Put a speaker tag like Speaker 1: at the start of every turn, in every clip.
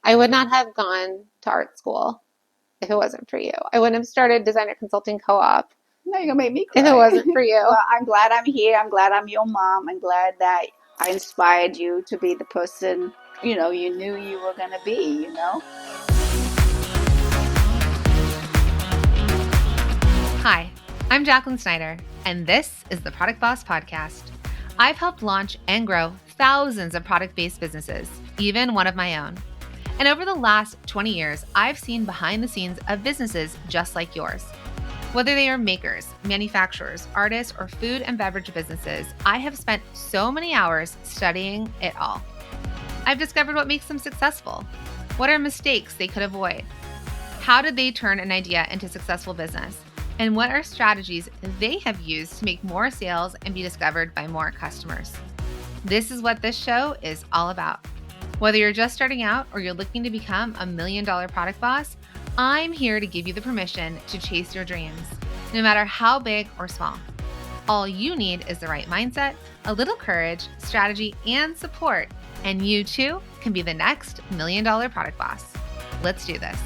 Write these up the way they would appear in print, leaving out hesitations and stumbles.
Speaker 1: I would not have gone to art school if it wasn't for you. I wouldn't have started designer consulting co-op
Speaker 2: Now you're gonna make me cry.
Speaker 1: if it wasn't for you.
Speaker 2: Well, I'm glad I'm here. I'm glad I'm your mom. I'm glad that I inspired you to be the person, you knew you were gonna be,
Speaker 3: Hi, I'm Jacqueline Snyder, and this is the Product Boss Podcast. I've helped launch and grow thousands of product-based businesses, even one of my own. And over the last 20 years, I've seen behind the scenes of businesses just like yours. Whether they are makers, manufacturers, artists, or food and beverage businesses, I have spent so many hours studying it all. I've discovered what makes them successful. What are mistakes they could avoid? How did they turn an idea into successful business? And what are strategies they have used to make more sales and be discovered by more customers? This is what this show is all about. Whether you're just starting out or you're looking to become $1 million product boss, I'm here to give you the permission to chase your dreams, no matter how big or small. All you need is the right mindset, a little courage, strategy, and support, and you too can be the next $1 million product boss. Let's do this.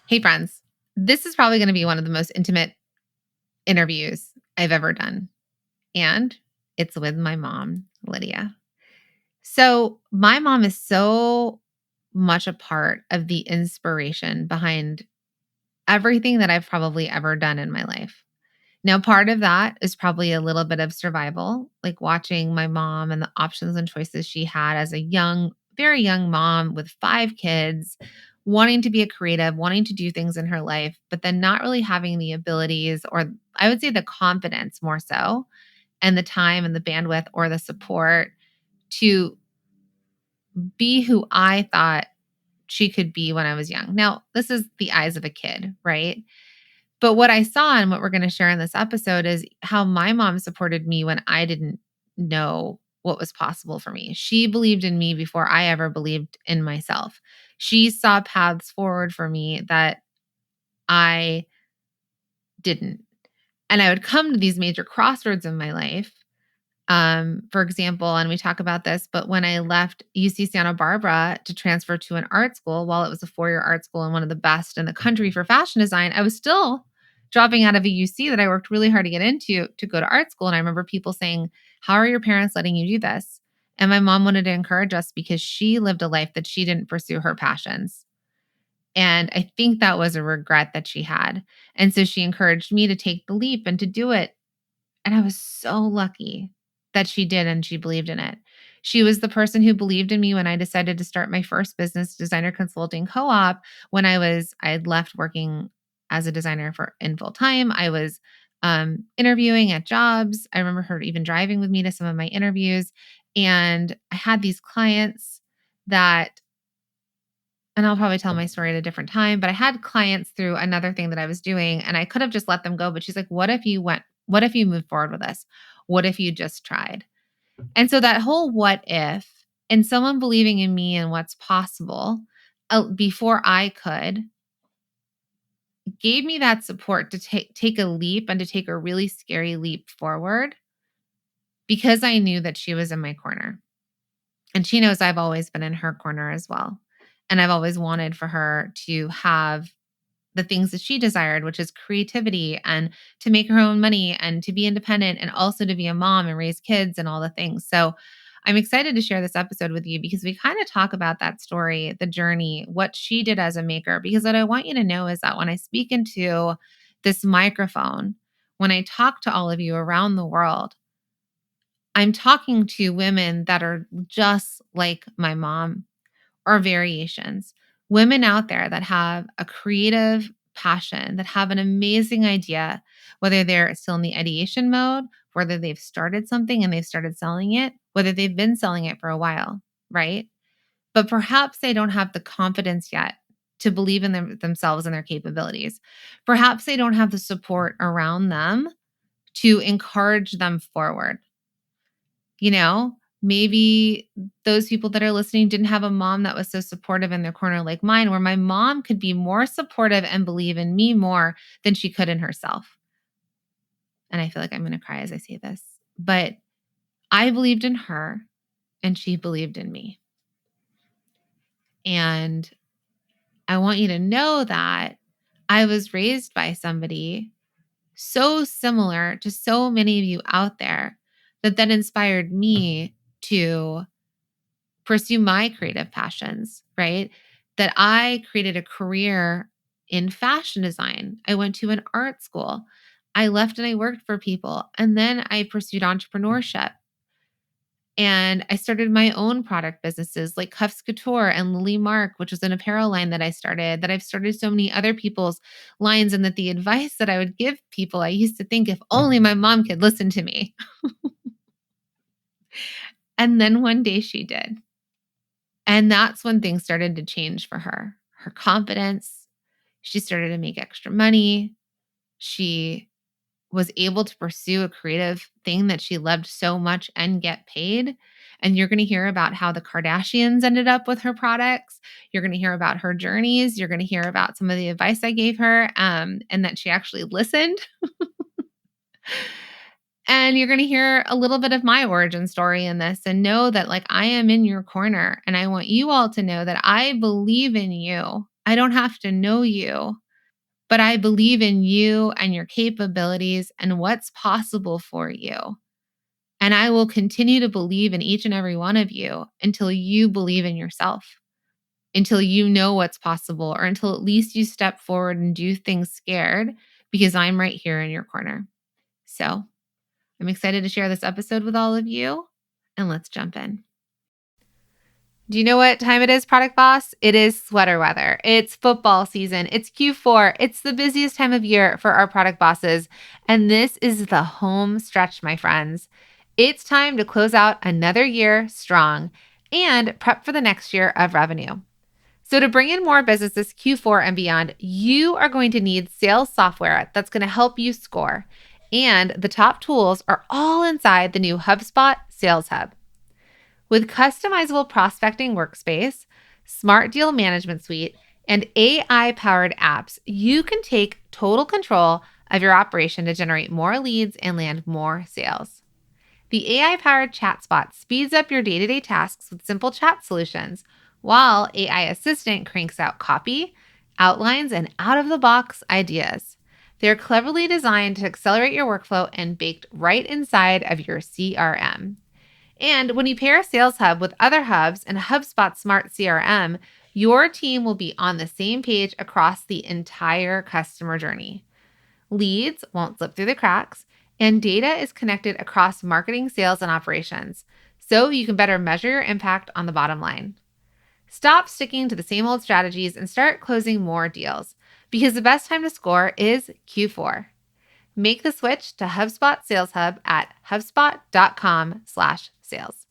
Speaker 3: Hey friends, this is probably going to be one of the most intimate interviews I've ever done. And it's with my mom, Lydia. So my mom is so much a part of the inspiration behind everything that I've probably ever done in my life. Now, part of that is probably a little bit of survival, like watching my mom and the options and choices she had as a young, very young mom with 5 kids, wanting to be a creative, wanting to do things in her life, but then not really having the abilities, or I would say the confidence more so, and the time and the bandwidth or the support to be who I thought she could be when I was young. Now, this is the eyes of a kid, right? But what I saw and what we're going to share in this episode is how my mom supported me when I didn't know what was possible for me. She believed in me before I ever believed in myself. She saw paths forward for me that I didn't. And I would come to these major crossroads in my life. For example, and we talk about this, but when I left UC Santa Barbara to transfer to an art school, while it was a 4-year art school and one of the best in the country for fashion design, I was still dropping out of a UC that I worked really hard to get into to go to art school. And I remember people saying, "How are your parents letting you do this?" And my mom wanted to encourage us because she lived a life that she didn't pursue her passions. And I think that was a regret that she had. And so she encouraged me to take the leap and to do it. And I was so lucky that she did and she believed in it. She was the person who believed in me when I decided to start my first business, designer consulting co-op, when I had left working as a designer in full time. I was interviewing at jobs. I remember her even driving with me to some of my interviews. And I had these clients that, and I'll probably tell my story at a different time, but I had clients through another thing that I was doing and I could have just let them go. But she's like, what if you moved forward with this? What if you just tried? And so that whole what if and someone believing in me and what's possible before I could gave me that support to take a leap and to take a really scary leap forward because I knew that she was in my corner. And she knows I've always been in her corner as well. And I've always wanted for her to have the things that she desired, which is creativity and to make her own money and to be independent and also to be a mom and raise kids and all the things. So I'm excited to share this episode with you because we kind of talk about that story, the journey, what she did as a maker. Because what I want you to know is that when I speak into this microphone, when I talk to all of you around the world, I'm talking to women that are just like my mom or variations, women out there that have a creative passion, that have an amazing idea, whether they're still in the ideation mode, whether they've started something and they've started selling it, whether they've been selling it for a while, right? But perhaps they don't have the confidence yet to believe in themselves and their capabilities. Perhaps they don't have the support around them to encourage them forward. Maybe those people that are listening didn't have a mom that was so supportive in their corner like mine, where my mom could be more supportive and believe in me more than she could in herself. And I feel like I'm going to cry as I say this, but I believed in her and she believed in me. And I want you to know that I was raised by somebody so similar to so many of you out there that inspired me to pursue my creative passions, right? That I created a career in fashion design. I went to an art school. I left and I worked for people. And then I pursued entrepreneurship. And I started my own product businesses like Cuffs Couture and Lily Mark, which was an apparel line that I started, that I've started so many other people's lines. And that the advice that I would give people, I used to think if only my mom could listen to me. And then one day she did. And that's when things started to change for her. Her confidence, she started to make extra money. She was able to pursue a creative thing that she loved so much and get paid. And you're going to hear about how the Kardashians ended up with her products. You're going to hear about her journeys. You're going to hear about some of the advice I gave her, and that she actually listened. And you're going to hear a little bit of my origin story in this, and know that like I am in your corner, and I want you all to know that I believe in you. I don't have to know you, but I believe in you and your capabilities and what's possible for you. And I will continue to believe in each and every one of you until you believe in yourself, until you know what's possible, or until at least you step forward and do things scared, because I'm right here in your corner. So I'm excited to share this episode with all of you, and let's jump in. Do you know what time it is, Product Boss? It is sweater weather. It's football season. It's Q4. It's the busiest time of year for our product bosses. And this is the home stretch, my friends. It's time to close out another year strong and prep for the next year of revenue. So to bring in more business this Q4 and beyond, you are going to need sales software that's going to help you score. And the top tools are all inside the new HubSpot Sales Hub. With customizable prospecting workspace, smart deal management suite, and AI-powered apps, you can take total control of your operation to generate more leads and land more sales. The AI-powered ChatSpot speeds up your day-to-day tasks with simple chat solutions, while AI Assistant cranks out copy, outlines, and out-of-the-box ideas. They're cleverly designed to accelerate your workflow and baked right inside of your CRM. And when you pair Sales Hub with other hubs and HubSpot Smart CRM, your team will be on the same page across the entire customer journey. Leads won't slip through the cracks, and data is connected across marketing, sales, and operations, so you can better measure your impact on the bottom line. Stop sticking to the same old strategies and start closing more deals, because the best time to score is Q4. Make the switch to HubSpot Sales Hub at hubspot.com/sales.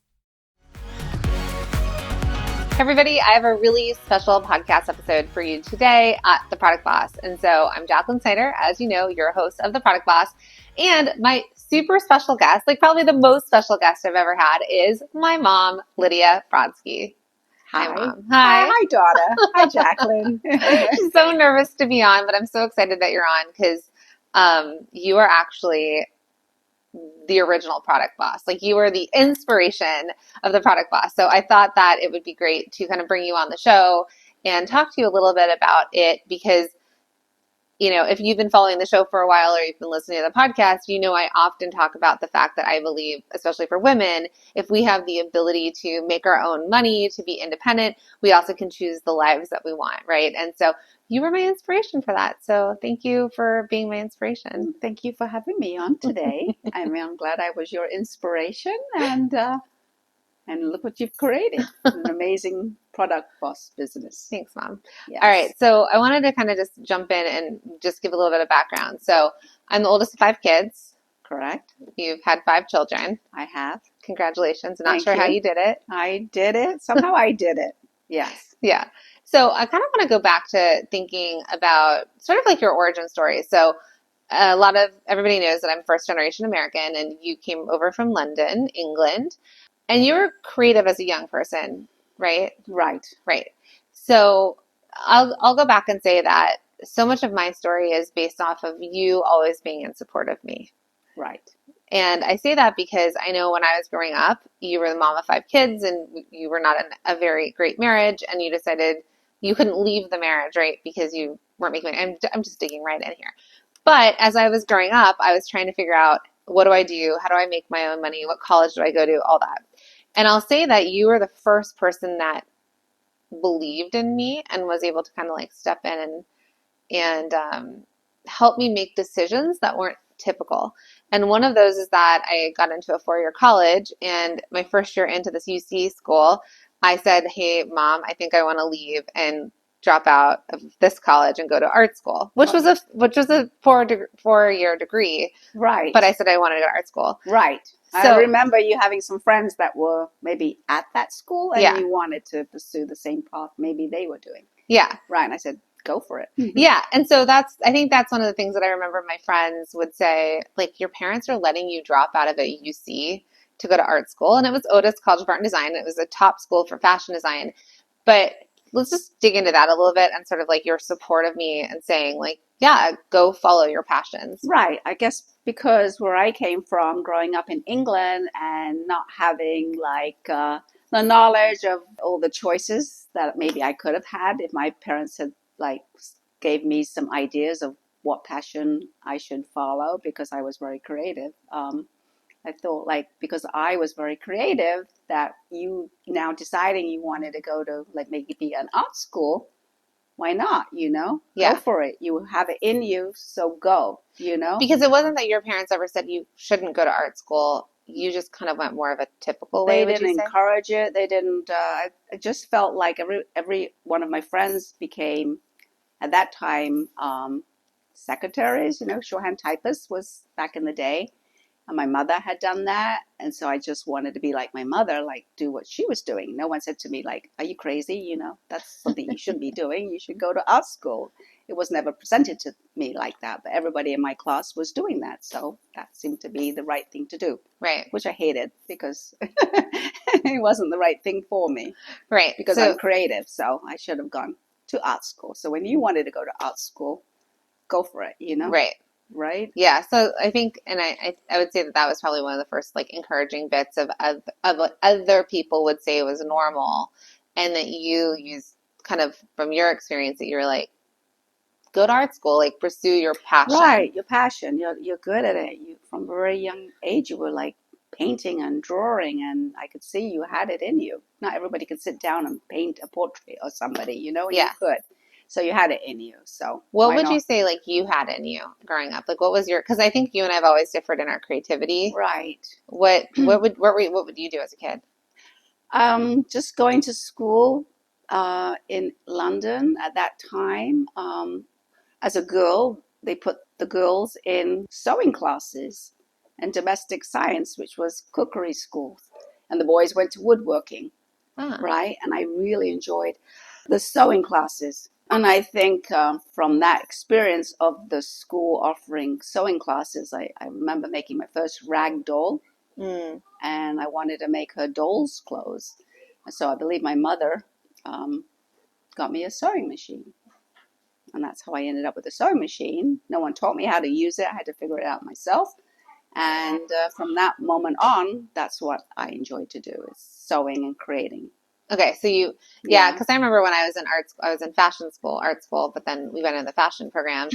Speaker 1: Hey everybody, I have a really special podcast episode for you today at The Product Boss. And so I'm Jacqueline Snyder, as you know, your host of The Product Boss. And my super special guest, like probably the most special guest I've ever had, is my mom, Lydia Brodsky. Hi, Mom.
Speaker 2: Hi. Hi, daughter. Hi, Jacqueline.
Speaker 1: I'm so nervous to be on, but I'm so excited that you're on because you are actually the original Product Boss. Like you were the inspiration of the Product Boss. So I thought that it would be great to kind of bring you on the show and talk to you a little bit about it because, you know, if you've been following the show for a while or you've been listening to the podcast, you know I often talk about the fact that I believe, especially for women, if we have the ability to make our own money, to be independent, we also can choose the lives that we want, right? And so you were my inspiration for that. So thank you for being my inspiration.
Speaker 2: Thank you for having me on today. I'm glad I was your inspiration, and look what you've created. An amazing Product Boss business.
Speaker 1: Thanks, Mom.
Speaker 2: Yes.
Speaker 1: All right. So I wanted to kind of just jump in and just give a little bit of background. So I'm the oldest of 5 kids.
Speaker 2: Correct.
Speaker 1: You've had 5 children.
Speaker 2: I have.
Speaker 1: Congratulations. I'm not
Speaker 2: Thank
Speaker 1: sure
Speaker 2: you.
Speaker 1: how you did it.
Speaker 2: I did it. Somehow I did it. Yes.
Speaker 1: Yeah. So I kind of want to go back to thinking about sort of like your origin story. So a lot of everybody knows that I'm first generation American and you came over from London, England, and you were creative as a young person, right?
Speaker 2: Right.
Speaker 1: Right. So I'll go back and say that so much of my story is based off of you always being in support of me.
Speaker 2: Right.
Speaker 1: And I say that because I know when I was growing up, you were the mom of 5 kids and you were not in a very great marriage, and you decided you couldn't leave the marriage, right? Because you weren't making money. I'm just digging right in here. But as I was growing up, I was trying to figure out, what do I do? How do I make my own money? What college do I go to? All that. And I'll say that you were the first person that believed in me and was able to kind of like step in and help me make decisions that weren't typical. And one of those is that I got into a 4-year college, and my first year into this UC school, I said, "Hey, Mom, I think I want to leave and drop out of this college and go to art school," which was a 4-year degree.
Speaker 2: Right.
Speaker 1: But I said I wanted to go to art school.
Speaker 2: Right.
Speaker 1: So
Speaker 2: I remember you having some friends that were maybe at that school and
Speaker 1: Yeah.
Speaker 2: you wanted to pursue the same path maybe they were doing.
Speaker 1: yeah,
Speaker 2: Right. And I said, go for it.
Speaker 1: Yeah. And so I think that's one of the things that I remember my friends would say, like, your parents are letting you drop out of a UC to go to art school. And it was Otis College of Art and Design. It was a top school for fashion design. But let's just dig into that a little bit and sort of like your support of me and saying, like, yeah, go follow your passions.
Speaker 2: Right. I guess because where I came from, growing up in England and not having like the knowledge of all the choices that maybe I could have had if my parents had like gave me some ideas of what passion I should follow, because I was very creative. I thought like because I was very creative that you now deciding you wanted to go to like maybe an art school, why not,
Speaker 1: Yeah.
Speaker 2: Go for it. You have it in you, so go,
Speaker 1: Because it wasn't that your parents ever said you shouldn't go to art school. You just kind of went more of a typical way,
Speaker 2: They
Speaker 1: would you
Speaker 2: didn't
Speaker 1: say?
Speaker 2: encourage it. They didn't, I just felt like every one of my friends became, at that time, secretaries, shorthand typists was back in the day. And my mother had done that. And so I just wanted to be like my mother, like do what she was doing. No one said to me, like, are you crazy? That's something you shouldn't be doing. You should go to art school. It was never presented to me like that. But everybody in my class was doing that. So that seemed to be the right thing to do.
Speaker 1: Right.
Speaker 2: Which I hated because it wasn't the right thing for me.
Speaker 1: Right.
Speaker 2: Because I'm creative. So I should have gone to art school. So when you wanted to go to art school, go for it,
Speaker 1: Right.
Speaker 2: Right?
Speaker 1: Yeah. So I think, and I would say that was probably one of the first like encouraging bits of what other people would say was normal, and that you used kind of from your experience that you were like, go to art school, like pursue your passion.
Speaker 2: Right, your passion. You're good at it. You from a very young age you were like painting and drawing, and I could see you had it in you. Not everybody could sit down and paint a portrait or somebody, and
Speaker 1: Yeah.
Speaker 2: you could. So you had it in you. So
Speaker 1: What
Speaker 2: why
Speaker 1: would
Speaker 2: not?
Speaker 1: you say like you had in you growing up? Like what was your? Because I think you and I have always differed in our creativity.
Speaker 2: Right.
Speaker 1: What would you do as a kid?
Speaker 2: Just going to school in London at that time. As a girl, they put the girls in sewing classes and domestic science, which was cookery schools, and the boys went to woodworking, right? And I really enjoyed the sewing classes. And I think from that experience of the school offering sewing classes, I remember making my first rag doll, and I wanted to make her doll's clothes. So I believe my mother got me a sewing machine. And that's how I ended up with a sewing machine. No one taught me how to use it. I had to figure it out myself. And from that moment on, that's what I enjoy to do, is sewing and creating.
Speaker 1: Okay, so because I remember when I was in I was in art school, but then we went in the fashion program,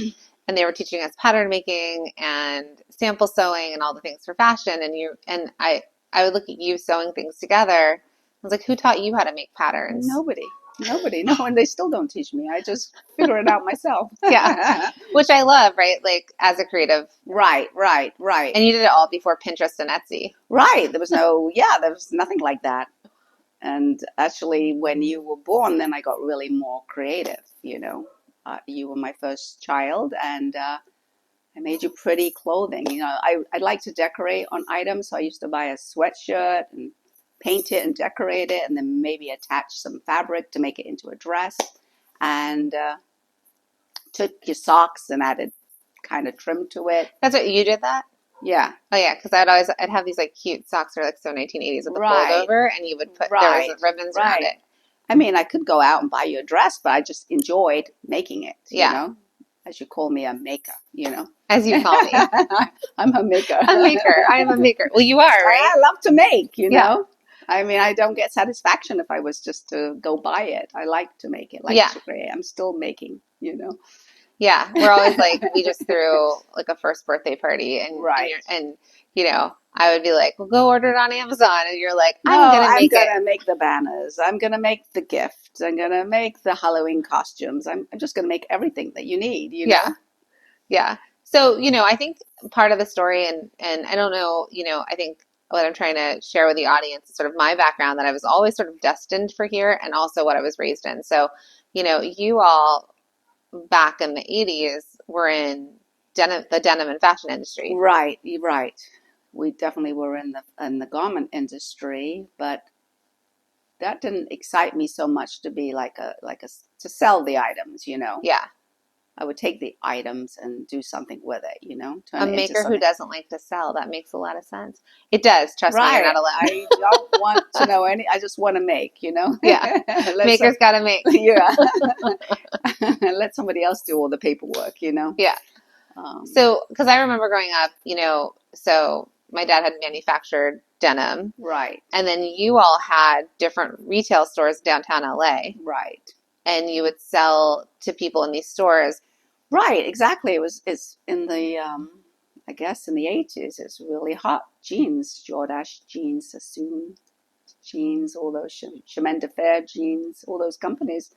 Speaker 1: and they were teaching us pattern making and sample sewing and all the things for fashion. And I would look at you sewing things together. I was like, who taught you how to make patterns?
Speaker 2: Nobody. No, and they still don't teach me. I just figure it out myself.
Speaker 1: Yeah, which I love, right? Like as a creative.
Speaker 2: Right.
Speaker 1: And you did it all before Pinterest and Etsy.
Speaker 2: Right. There was nothing like that. And actually, when you were born, then I got really more creative, You were my first child, and I made you pretty clothing. I like to decorate on items, so I used to buy a sweatshirt and paint it and decorate it, and then maybe attach some fabric to make it into a dress, and took your socks and added kind of trim to it.
Speaker 1: That's what you did that?
Speaker 2: Yeah.
Speaker 1: Oh yeah, because I'd have these like cute socks that are like so 1980s with the fold over, and you would put there was ribbons around it.
Speaker 2: I mean, I could go out and buy you a dress, but I just enjoyed making it. as you call me, a maker,
Speaker 1: As you call me.
Speaker 2: I'm a maker.
Speaker 1: A maker. I am a maker. Well, you are, right?
Speaker 2: I love to make,
Speaker 1: Yeah.
Speaker 2: I mean, I don't get satisfaction if I was just to go buy it. I like to make it, like
Speaker 1: Yeah.
Speaker 2: to create. I'm still making,
Speaker 1: Yeah. We're always like, we just threw like a first birthday party
Speaker 2: Right.
Speaker 1: and I would be like, well, go order it on Amazon. And you're like,
Speaker 2: No,
Speaker 1: I'm going to
Speaker 2: I'm
Speaker 1: make it.
Speaker 2: gonna make the banners. I'm gonna make the gifts. I'm gonna make the Halloween costumes. I'm just gonna make everything that you need,
Speaker 1: Yeah. Yeah. So, I think part of the story and I don't know, I think what I'm trying to share with the audience is sort of my background that I was always sort of destined for here and also what I was raised in. So, you all back in the 80s were in the denim and fashion industry.
Speaker 2: Right, you're right. We definitely were in the garment industry, but that didn't excite me so much to be to sell the items,
Speaker 1: Yeah.
Speaker 2: I would take the items and do something with it, turn
Speaker 1: A
Speaker 2: it into
Speaker 1: maker who
Speaker 2: something.
Speaker 1: doesn't like to sell. That makes a lot of sense. It does. Trust me, you're
Speaker 2: Right.
Speaker 1: not alone.
Speaker 2: I don't want to know I just want to make,
Speaker 1: Yeah. Makers got to make.
Speaker 2: Yeah. Let somebody else do all the paperwork,
Speaker 1: Yeah. So, because I remember growing up, so my dad had manufactured denim.
Speaker 2: Right.
Speaker 1: And then you all had different retail stores downtown LA.
Speaker 2: Right.
Speaker 1: And you would sell to people in these stores.
Speaker 2: Right, exactly. It's in the I guess in the 80s it's really hot. Jeans, Jordache jeans, Sassoon jeans, all those Chemin de Fer jeans, all those companies.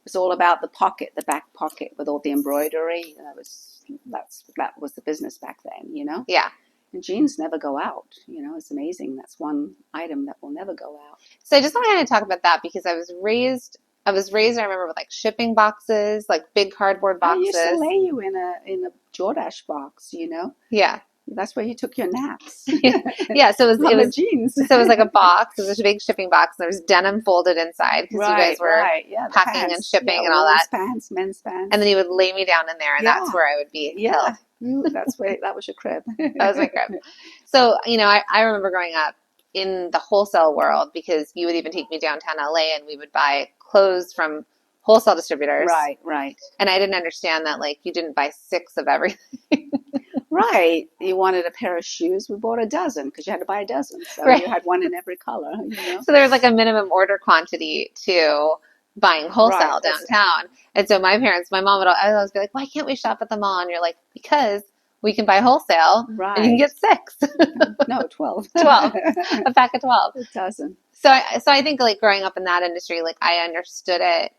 Speaker 2: It's all about the pocket, the back pocket with all the embroidery. That was the business back then,
Speaker 1: Yeah.
Speaker 2: And jeans never go out. It's amazing. That's one item that will never go out.
Speaker 1: So I just wanted to talk about that because I was raised, I remember, with like shipping boxes, like big cardboard boxes.
Speaker 2: I used to lay you in a Jordache box,
Speaker 1: Yeah.
Speaker 2: That's where you took your naps.
Speaker 1: Yeah, so it was
Speaker 2: jeans.
Speaker 1: So it was like a box. It was a big shipping box. There was denim folded inside because you guys were packing and shipping and all that.
Speaker 2: Pants, men's pants.
Speaker 1: And then you would lay me down in there, and that's where I would be held.
Speaker 2: That was your crib.
Speaker 1: That was my crib. So, I remember growing up in the wholesale world because you would even take me downtown LA and we would buy clothes from wholesale distributors.
Speaker 2: Right.
Speaker 1: And I didn't understand that, like, you didn't buy 6 of everything.
Speaker 2: Right. You wanted a pair of shoes. We bought a dozen because you had to buy a dozen. So
Speaker 1: Right.
Speaker 2: You had one in every color.
Speaker 1: So there was like a minimum order quantity to buying wholesale downtown. And so my mom would always be like, why can't we shop at the mall? And you're like, because we can buy wholesale and you can get 6.
Speaker 2: No, 12.
Speaker 1: 12. A pack of 12.
Speaker 2: A dozen.
Speaker 1: So I think, like, growing up in that industry, like, I understood it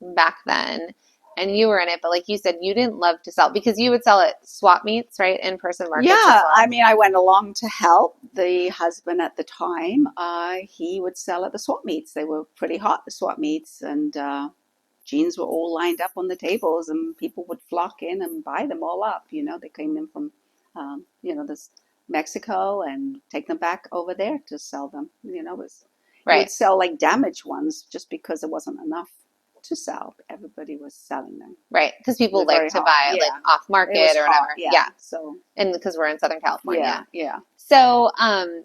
Speaker 1: back then. And you were in it, but like you said, you didn't love to sell because you would sell at swap meets, right? In-person markets.
Speaker 2: Yeah, I mean, I went along to help the husband at the time. He would sell at the swap meets. They were pretty hot, the swap meets, and jeans were all lined up on the tables, and people would flock in and buy them all up. They came in from, this Mexico and take them back over there to sell them. You would sell like damaged ones just because there wasn't enough to sell. Everybody was selling them.
Speaker 1: Right, because people like to buy like off market or whatever. Yeah.
Speaker 2: So,
Speaker 1: and because we're in Southern California.
Speaker 2: Yeah.
Speaker 1: So,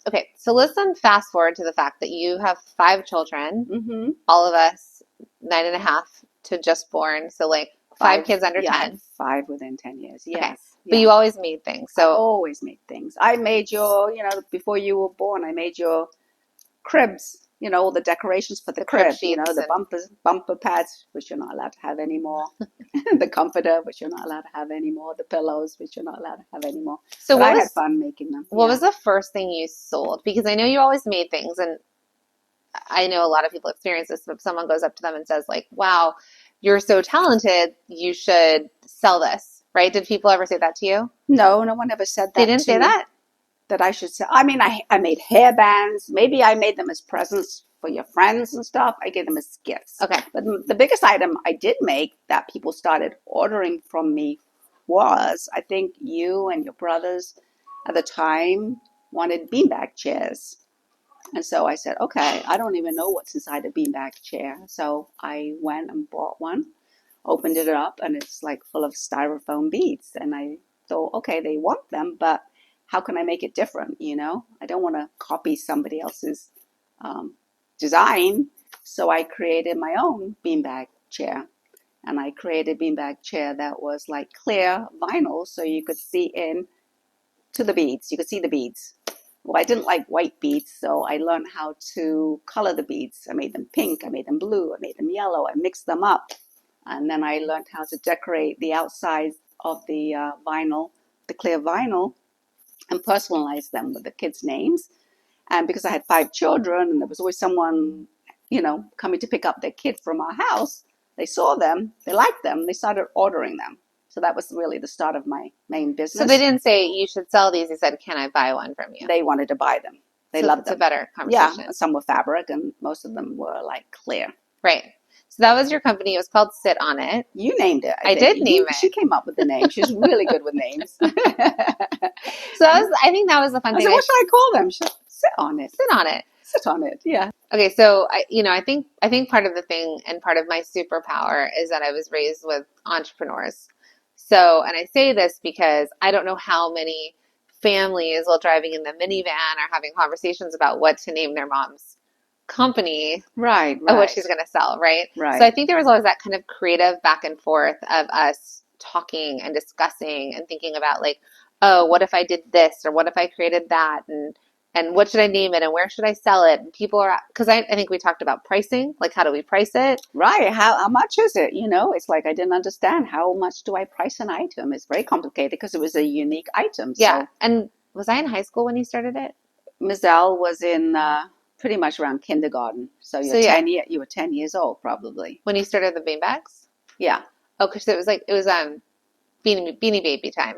Speaker 1: okay. So let's then fast forward to the fact that you have 5 children.
Speaker 2: Mm-hmm.
Speaker 1: All of us 9.5 to just born. So like 5 kids under 10.
Speaker 2: 5 within 10 years. Yes.
Speaker 1: Okay. But you always made things. So
Speaker 2: I always made things. I made before you were born, I made your cribs. All the decorations for the crib, the bumper pads, which you're not allowed to have anymore, the comforter, which you're not allowed to have anymore, the pillows, which you're not allowed to have anymore. So I had fun making them.
Speaker 1: What was the first thing you sold? Because I know you always made things, and I know a lot of people experience this, but if someone goes up to them and says, like, wow, you're so talented, you should sell this, right? Did people ever say that to you?
Speaker 2: No, no one ever said that.
Speaker 1: They didn't say that?
Speaker 2: That I should sell. I mean, I made hair bands. Maybe I made them as presents for your friends and stuff. I gave them as gifts.
Speaker 1: Okay.
Speaker 2: But the biggest item I did make that people started ordering from me was, I think you and your brothers at the time wanted beanbag chairs. And so I said, okay, I don't even know what's inside a beanbag chair. So I went and bought one, opened it up, and it's like full of styrofoam beads. And I thought, okay, they want them, but how can I make it different? I don't want to copy somebody else's design. So I created my own beanbag chair. and I created a beanbag chair that was like clear vinyl, so you could see in to the beads. You could see the beads. Well, I didn't like white beads, so I learned how to color the beads. I made them pink, I made them blue, I made them yellow, I mixed them up. And then I learned how to decorate the outside of the vinyl, the clear vinyl, and personalize them with the kids' names. And because I had 5 children and there was always someone, coming to pick up their kid from our house, they saw them, they liked them, they started ordering them. So that was really the start of my main business.
Speaker 1: So they didn't say you should sell these. They said, "Can I buy one from you?"
Speaker 2: They wanted to buy them. They loved them.
Speaker 1: It's a better conversation.
Speaker 2: Yeah, some were fabric and most of them were like clear.
Speaker 1: Right. So that was your company. It was called Sit On It.
Speaker 2: You named it.
Speaker 1: I did name it.
Speaker 2: She came up with the name. She's really good with names.
Speaker 1: So I think that was the fun thing.
Speaker 2: So what should I call them? Sit on it.
Speaker 1: Sit on it.
Speaker 2: Sit on it. Yeah.
Speaker 1: Okay, so I think part of the thing and part of my superpower is that I was raised with entrepreneurs. So, and I say this because I don't know how many families while driving in the minivan are having conversations about what to name their mom's company,
Speaker 2: right,
Speaker 1: of what she's going to sell, right?
Speaker 2: Right.
Speaker 1: So I think there was always that kind of creative back and forth of us talking and discussing and thinking about like, oh, what if I did this or what if I created that and what should I name it and where should I sell it? And people are, because I think we talked about pricing, like how do we price it?
Speaker 2: Right. How much is it? It's like I didn't understand how much do I price an item. It's very complicated because it was a unique item.
Speaker 1: Yeah.
Speaker 2: So,
Speaker 1: and was I in high school when you started it?
Speaker 2: Ms. L was in pretty much around kindergarten. So you were 10 years old probably.
Speaker 1: When you started the beanbags?
Speaker 2: Yeah.
Speaker 1: Oh, because it was Beanie Baby time.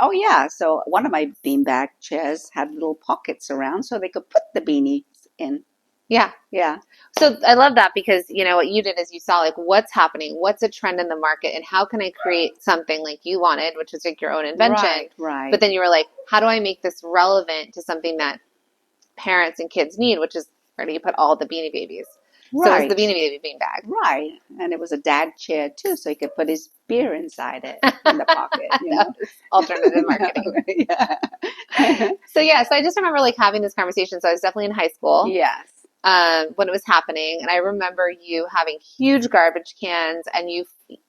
Speaker 2: Oh yeah. So one of my beanbag chairs had little pockets around so they could put the beanies in.
Speaker 1: Yeah.
Speaker 2: Yeah.
Speaker 1: So I love that because, what you did is you saw like what's happening, what's a trend in the market, and how can I create something like you wanted, which is like your own invention.
Speaker 2: Right.
Speaker 1: But then you were like, how do I make this relevant to something that parents and kids need, which is where do you put all the Beanie Babies?
Speaker 2: Right.
Speaker 1: So it was the Beanie Baby beanbag.
Speaker 2: Right. And it was a dad chair too, so he could put his beer inside it in the pocket.
Speaker 1: Alternative marketing.
Speaker 2: Yeah.
Speaker 1: So I just remember like having this conversation. So I was definitely in high school.
Speaker 2: Yes.
Speaker 1: When it was happening. And I remember you having huge garbage cans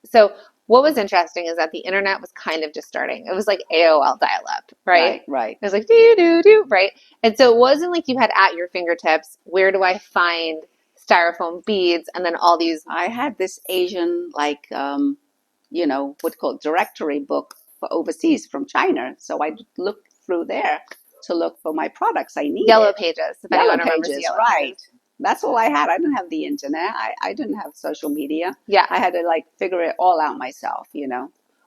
Speaker 1: so what was interesting is that the internet was kind of just starting. It was like AOL dial-up, right?
Speaker 2: Right.
Speaker 1: It was like do, right? And so it wasn't like you had at your fingertips, where do I find styrofoam beads and then all these.
Speaker 2: I had this Asian what's called directory book for overseas from China. So I looked through there to look for my products I needed.
Speaker 1: Yellow Pages, if anyone remembers
Speaker 2: Pages,
Speaker 1: Yellow Pages.
Speaker 2: That's all I had. I didn't have the internet. I didn't have social media.
Speaker 1: Yeah.
Speaker 2: I had to like figure it all out myself,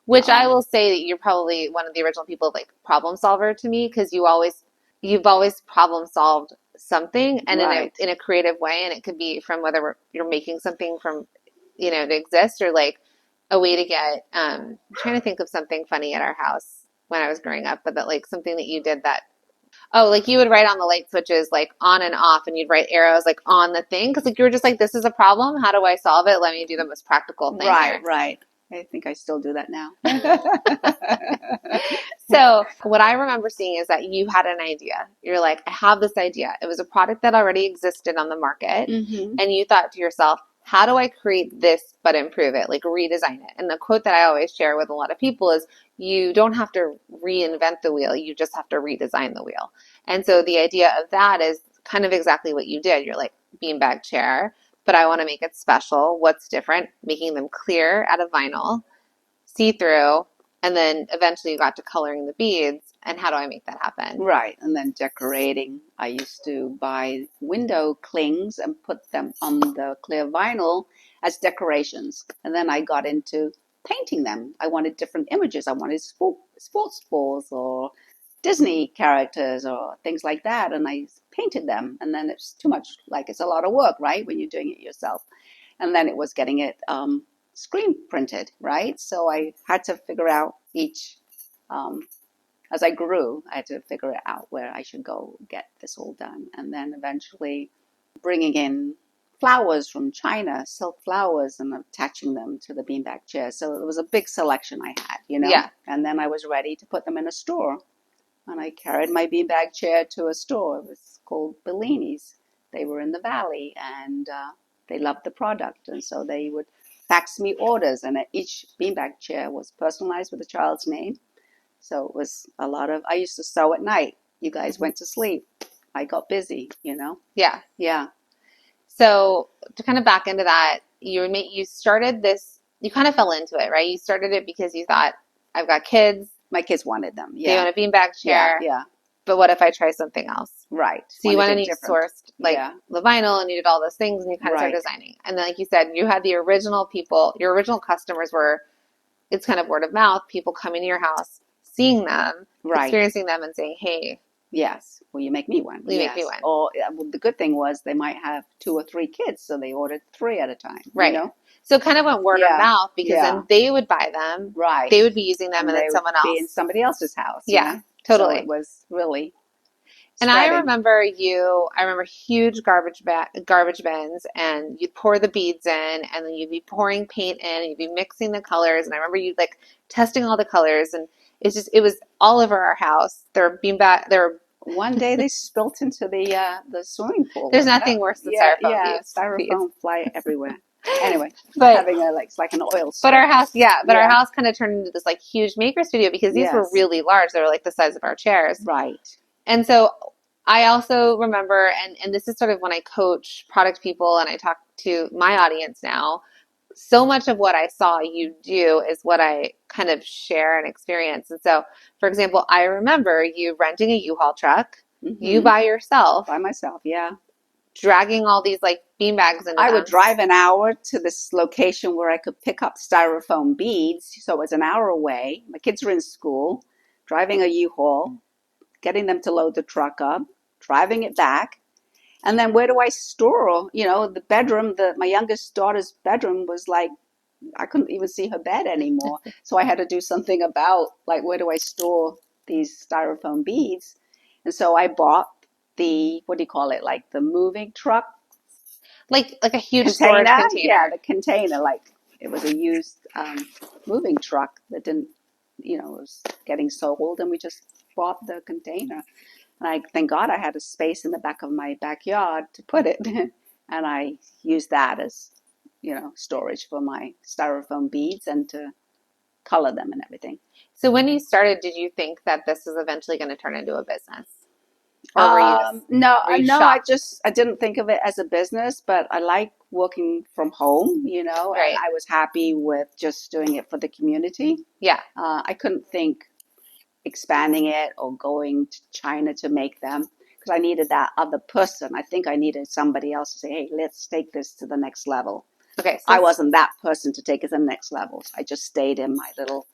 Speaker 1: Which I will say that you're probably one of the original people like problem solver to me because you've always problem solved something and in a creative way, and it could be from whether you're making something from to exist or like a way to get I'm trying to think of something funny at our house when I was growing up, but that like something that you did that like you would write on the light switches like on and off, and you'd write arrows like on the thing because like you were just like, this is a problem, how do I solve it, let me do the most practical thing here.
Speaker 2: Right. I think I still do that now.
Speaker 1: So what I remember seeing is that you had an idea. You're like, I have this idea. It was a product that already existed on the market.
Speaker 2: Mm-hmm.
Speaker 1: And you thought to yourself, how do I create this but improve it, like redesign it? And the quote that I always share with a lot of people is, you don't have to reinvent the wheel. You just have to redesign the wheel. And so the idea of that is kind of exactly what you did. You're like, beanbag chair, but I want to make it special. What's different? Making them clear out of vinyl, see-through, and then eventually you got to coloring the beads. And how do I make that happen?
Speaker 2: Right. And then decorating. I used to buy window clings and put them on the clear vinyl as decorations. And then I got into painting them. I wanted different images. I wanted sports balls or Disney characters or things like that. And I painted them. And then it's too much, like it's a lot of work, right, when you're doing it yourself. And then it was getting it screen printed, right? So I had to figure out each, as I grew, I had to figure it out where I should go get this all done. And then eventually bringing in flowers from China, silk flowers, and attaching them to the beanbag chair. So it was a big selection I had,
Speaker 1: Yeah.
Speaker 2: And then I was ready to put them in a store. And I carried my beanbag chair to a store. It was called Bellini's. They were in the valley, and they loved the product. And so they would fax me orders, and each beanbag chair was personalized with the child's name. So it was a lot of, I used to sew at night. You guys went to sleep. I got busy,
Speaker 1: Yeah.
Speaker 2: Yeah.
Speaker 1: So to kind of back into that, you started this, you kind of fell into it, right? You started it because you thought, I've got kids.
Speaker 2: My kids wanted them.
Speaker 1: They
Speaker 2: Yeah.
Speaker 1: want a beanbag chair.
Speaker 2: Yeah.
Speaker 1: But what if I try something else?
Speaker 2: Right.
Speaker 1: So you
Speaker 2: Wanted
Speaker 1: went
Speaker 2: it
Speaker 1: and you
Speaker 2: different.
Speaker 1: sourced like the vinyl and you did all those things and you kind of started
Speaker 2: Right.
Speaker 1: designing. And then, like you said, you had the original people, your original customers were, it's kind of word of mouth, people coming to your house, seeing them,
Speaker 2: Right.
Speaker 1: experiencing them and saying, hey,
Speaker 2: Yes. Will you make me one?
Speaker 1: will you
Speaker 2: Yes.
Speaker 1: make me one?
Speaker 2: Or well, the good thing was they might have 2 or 3 kids, so they ordered 3 at a time.
Speaker 1: Right. So it kind of went word of
Speaker 2: Yeah.
Speaker 1: mouth because
Speaker 2: Yeah.
Speaker 1: then they would buy them.
Speaker 2: Right.
Speaker 1: They would be using them and
Speaker 2: they
Speaker 1: then
Speaker 2: would
Speaker 1: someone
Speaker 2: be in
Speaker 1: else.
Speaker 2: somebody else's house.
Speaker 1: Yeah,
Speaker 2: So
Speaker 1: totally.
Speaker 2: it was really
Speaker 1: And I
Speaker 2: spreading.
Speaker 1: remember huge garbage bins, and you'd pour the beads in, and then you'd be pouring paint in, and you'd be mixing the colors. And I remember you like testing all the colors, and it was all over our house.
Speaker 2: One day they spilt into the swimming pool.
Speaker 1: There's nothing worse than styrofoam beads.
Speaker 2: Styrofoam fly everywhere. Anyway,
Speaker 1: But
Speaker 2: having it's like an oil spill.
Speaker 1: But our house kind of turned into this like huge maker studio because these were really large. They were like the size of our chairs.
Speaker 2: Right.
Speaker 1: And so I also remember, and this is sort of when I coach product people and I talk to my audience now, so much of what I saw you do is what I kind of share and experience. And so, for example, I remember you renting a U-Haul truck, you by yourself.
Speaker 2: By myself, yeah.
Speaker 1: Dragging all these like beanbags into
Speaker 2: I would drive an hour to this location where I could pick up styrofoam beads. So it was an hour away. My kids were in school, driving a U-Haul, getting them to load the truck up, driving it back. And then where do I store? The bedroom, my youngest daughter's bedroom was like, I couldn't even see her bed anymore. So I had to do something about like, where do I store these styrofoam beads? And so I bought what do you call it? Like the moving truck.
Speaker 1: Like a huge storage container.
Speaker 2: Yeah, the container. Like it was a used moving truck that didn't, was getting sold. And we just bought the container. And thank God I had a space in the back of my backyard to put it. And I used that as, storage for my styrofoam beads and to color them and everything.
Speaker 1: So when you started, did you think that this was eventually going to turn into a business? Or were you
Speaker 2: no,
Speaker 1: shocked?
Speaker 2: I didn't think of it as a business, but I like working from home, and I was happy with just doing it for the community.
Speaker 1: Yeah.
Speaker 2: I couldn't think expanding it or going to China to make them because I needed that other person. I think I needed somebody else to say, hey, let's take this to the next level.
Speaker 1: Okay. So
Speaker 2: I wasn't that person to take it to the next level. I just stayed in my little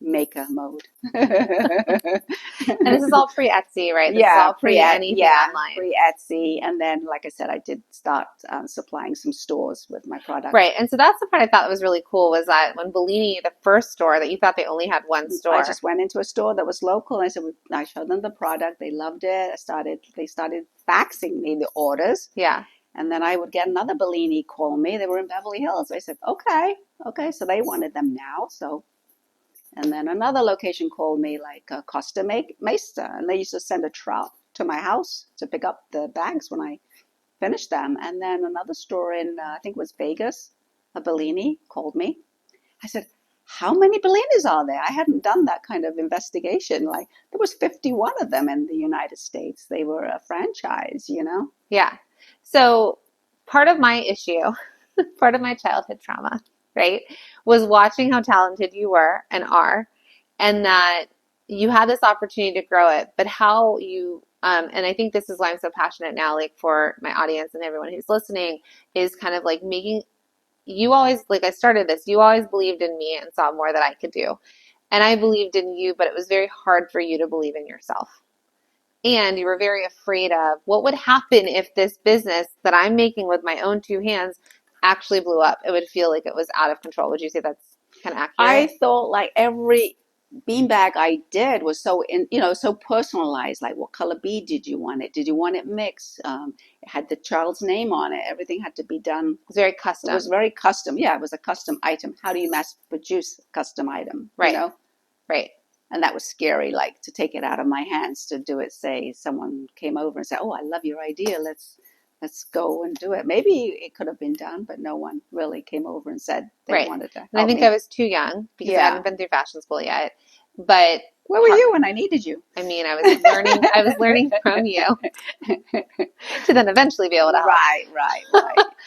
Speaker 2: maker mode.
Speaker 1: And this is all pre-Etsy, right? This is all anything online.
Speaker 2: Pre-Etsy. And then, like I said, I did start supplying some stores with my product.
Speaker 1: Right. And so that's the part I thought was really cool was that when Bellini, the first store that you thought they only had one store.
Speaker 2: I just went into a store that was local. And I showed them the product. They loved it. They started faxing me the orders.
Speaker 1: Yeah.
Speaker 2: And then I would get another Bellini call me. They were in Beverly Hills. I said, okay. So they wanted them now. And then another location called me, like Costa Mesa, and they used to send a truck to my house to pick up the bags when I finished them. And then another store in, I think it was Vegas, a Bellini called me. I said, how many Bellinis are there? I hadn't done that kind of investigation. Like there was 51 of them in the United States. They were a franchise,
Speaker 1: Yeah. So part of my issue, part of my childhood trauma, right, was watching how talented you were and are, and that you had this opportunity to grow it, but how you, and I think this is why I'm so passionate now, like for my audience and everyone who's listening, is kind of like you always, like I started this, you always believed in me and saw more that I could do. And I believed in you, but it was very hard for you to believe in yourself. And you were very afraid of what would happen if this business that I'm making with my own 2 hands actually blew up. It would feel like it was out of control. Would you say that's kind of accurate?
Speaker 2: I thought like every beanbag I did was so so personalized. Like what color bead did you want it? Did you want it mixed? It had the child's name on it. Everything had to be done.
Speaker 1: It was very custom.
Speaker 2: It was very custom. Yeah, it was a custom item. How do you mass produce a custom item?
Speaker 1: Right. Right.
Speaker 2: And that was scary, like to take it out of my hands to do it. Say someone came over and said, oh, I love your idea. Let's let's go and do it. Maybe it could have been done, but no one really came over and said they
Speaker 1: Right.
Speaker 2: wanted to
Speaker 1: And I
Speaker 2: help
Speaker 1: think
Speaker 2: me.
Speaker 1: I was too young because I
Speaker 2: Yeah.
Speaker 1: hadn't been through fashion school yet. But
Speaker 2: Where were you when I needed you?
Speaker 1: I mean, I was learning from you to then eventually be able to help.
Speaker 2: Right.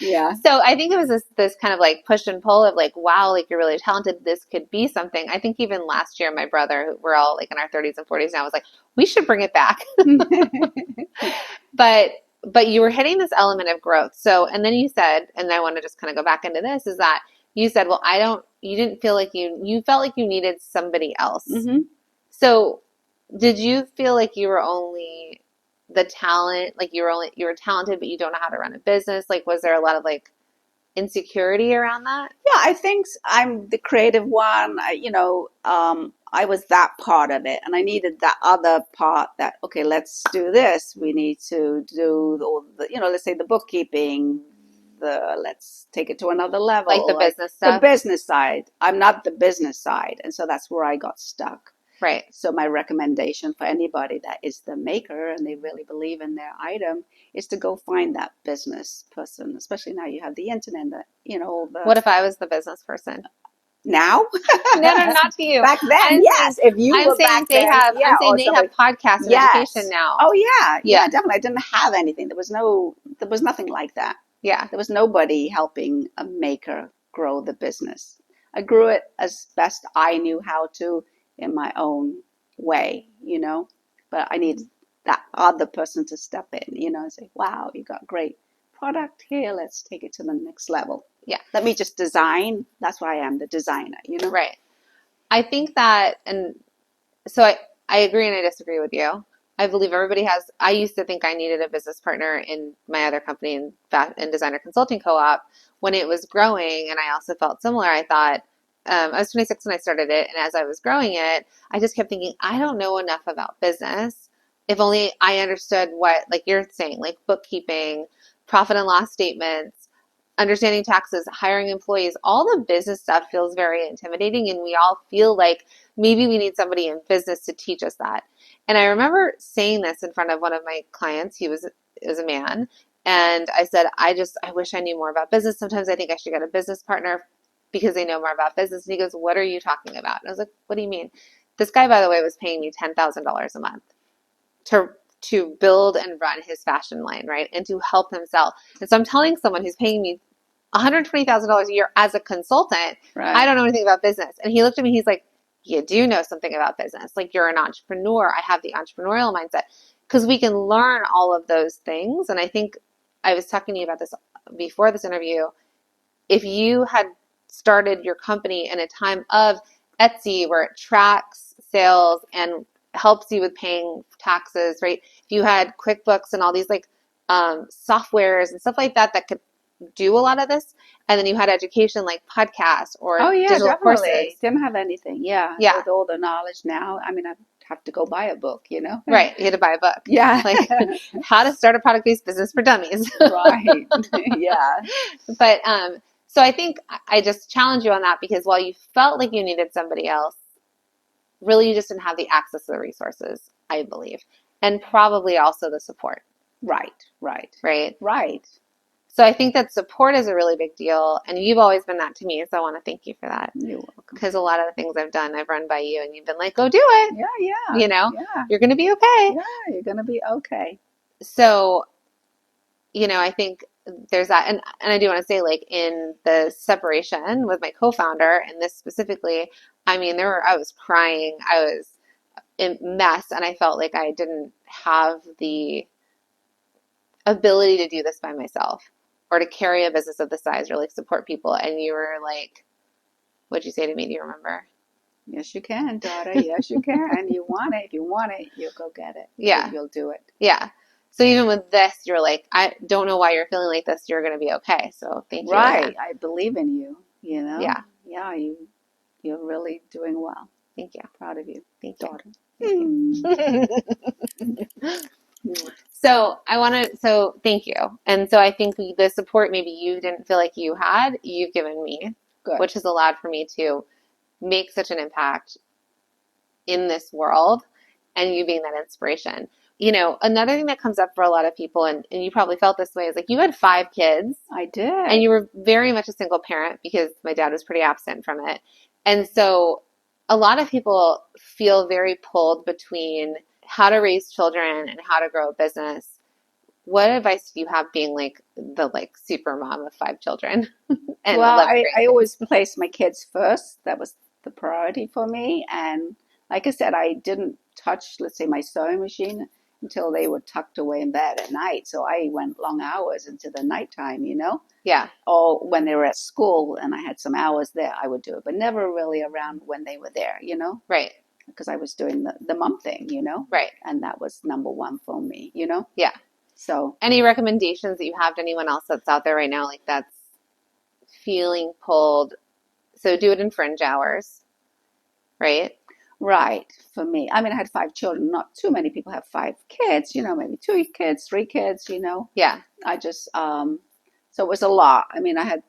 Speaker 2: Yeah.
Speaker 1: So I think it was this kind of like push and pull of like, wow, like you're really talented. This could be something. I think even last year, my brother, we're all like in our 30s and 40s now, was like, we should bring it back. But you were hitting this element of growth. So, and then you said, and I want to just kind of go back into this, is that you said, well, you didn't feel like you felt like you needed somebody else.
Speaker 2: Mm-hmm.
Speaker 1: So did you feel like you were only the talent, like you were talented, but you don't know how to run a business? Like, was there a lot of like insecurity around that?
Speaker 2: Yeah, I think I'm the creative one. I was that part of it, and I needed that other part. That okay, let's do this. We need to do all the, let's say the bookkeeping. Let's take it to another level,
Speaker 1: Like the business
Speaker 2: the
Speaker 1: stuff?
Speaker 2: business side. I'm not the business side, and so that's where I got stuck.
Speaker 1: Right.
Speaker 2: So my recommendation for anybody that is the maker and they really believe in their item is to go find that business person, especially now you have the internet that, all the...
Speaker 1: What if I was the business person?
Speaker 2: Now?
Speaker 1: No, not to you.
Speaker 2: Back then, yes. If you
Speaker 1: I'm
Speaker 2: were
Speaker 1: saying
Speaker 2: back then, yeah.
Speaker 1: I'm saying
Speaker 2: Or
Speaker 1: they
Speaker 2: somebody,
Speaker 1: have podcasts and
Speaker 2: yes.
Speaker 1: education now.
Speaker 2: Oh, yeah.
Speaker 1: Yeah.
Speaker 2: Definitely. I didn't have anything. There was nothing like that.
Speaker 1: Yeah.
Speaker 2: There was nobody helping a maker grow the business. I grew it as best I knew how to in my own way, but I needed that other person to step in, and say, wow, you got great product here. Let's take it to the next level.
Speaker 1: Yeah.
Speaker 2: Let me just design. That's why I am the designer,
Speaker 1: Right. I think that, and so I agree and I disagree with you. I believe I used to think I needed a business partner in my other company in Designer Consulting Co-op when it was growing. And I also felt similar. I thought, I was 26 when I started it. And as I was growing it, I just kept thinking, I don't know enough about business. If only I understood what, like you're saying, like bookkeeping, profit and loss statements, understanding taxes, hiring employees, all the business stuff feels very intimidating. And we all feel like maybe we need somebody in business to teach us that. And I remember saying this in front of one of my clients. He was a man. And I said, I wish I knew more about business. Sometimes I think I should get a business partner because they know more about business. And he goes, what are you talking about? And I was like, what do you mean? This guy, by the way, was paying me $10,000 a month to build and run his fashion line, right? And to help him sell. And so I'm telling someone who's paying me $120,000 a year as a consultant,
Speaker 2: Right.
Speaker 1: I don't know anything about business. And he looked at me, he's like, you do know something about business. Like you're an entrepreneur. I have the entrepreneurial mindset because we can learn all of those things. And I think I was talking to you about this before this interview. If you had started your company in a time of Etsy where it tracks sales and helps you with paying taxes, right? If you had QuickBooks and all these like softwares and stuff like that could do a lot of this, and then you had education like podcasts or digital
Speaker 2: definitely.
Speaker 1: courses.
Speaker 2: Didn't have anything. Yeah. With all the knowledge now, I mean, I have to go buy a book,
Speaker 1: Right. You had to buy a book.
Speaker 2: Yeah.
Speaker 1: Like how to start a product-based business for dummies.
Speaker 2: Right. Yeah.
Speaker 1: But so I think I just challenge you on that because while you felt like you needed somebody else, really you just didn't have the access to the resources, I believe. And probably also the support.
Speaker 2: Right.
Speaker 1: So I think that support is a really big deal. And you've always been that to me. So I want to thank you for that.
Speaker 2: You're welcome.
Speaker 1: Because a lot of the things I've done, I've run by you and you've been like, go do it.
Speaker 2: Yeah.
Speaker 1: You're going to be okay.
Speaker 2: Yeah, you're going to be okay.
Speaker 1: So, I think there's that. And I do want to say, like, in the separation with my co-founder, and this specifically, I mean, I was crying. I was in mess. And I felt like I didn't have the ability to do this by myself or to carry a business of this size or like support people. And you were like, what'd you say to me? Do you remember?
Speaker 2: Yes, you can, daughter. Yes, you can. You want it. If you want it, you'll go get it.
Speaker 1: Yeah.
Speaker 2: You'll do it.
Speaker 1: Yeah. So even with this, you're like, I don't know why you're feeling like this. You're going to be okay. So thank you.
Speaker 2: Right.
Speaker 1: Again.
Speaker 2: I believe in you,
Speaker 1: Yeah.
Speaker 2: Yeah, you're really doing well.
Speaker 1: Thank you.
Speaker 2: Proud of you.
Speaker 1: Thank
Speaker 2: daughter.
Speaker 1: You. So thank you. And so I think the support maybe you didn't feel like you had, you've given me,
Speaker 2: Good.
Speaker 1: which has allowed for me to make such an impact in this world and you being that inspiration. another thing that comes up for a lot of people, and you probably felt this way, is like you had 5 kids.
Speaker 2: I did.
Speaker 1: And you were very much a single parent because my dad was pretty absent from it. And so a lot of people feel very pulled between how to raise children and how to grow a business. What advice do you have being like the super mom of 5 children? And
Speaker 2: well,
Speaker 1: 11
Speaker 2: I
Speaker 1: grandkids?
Speaker 2: always placed my kids first. That was the priority for me. And like I said, I didn't touch, let's say, my sewing machine until they were tucked away in bed at night. So I went long hours into the nighttime,
Speaker 1: Yeah,
Speaker 2: or when they were at school and I had some hours there, I would do it, but never really around when they were there,
Speaker 1: right,
Speaker 2: because I was doing the mom thing,
Speaker 1: right.
Speaker 2: and that was number one for me,
Speaker 1: Yeah.
Speaker 2: So,
Speaker 1: Any recommendations that you have to anyone else that's out there right now, like that's feeling pulled? So do it in fringe hours, right?
Speaker 2: right, for me. I mean, I had 5 children. Not too many people have 5 kids, maybe 2 kids, 3 kids,
Speaker 1: Yeah,
Speaker 2: I just, so it was a lot. I mean, I had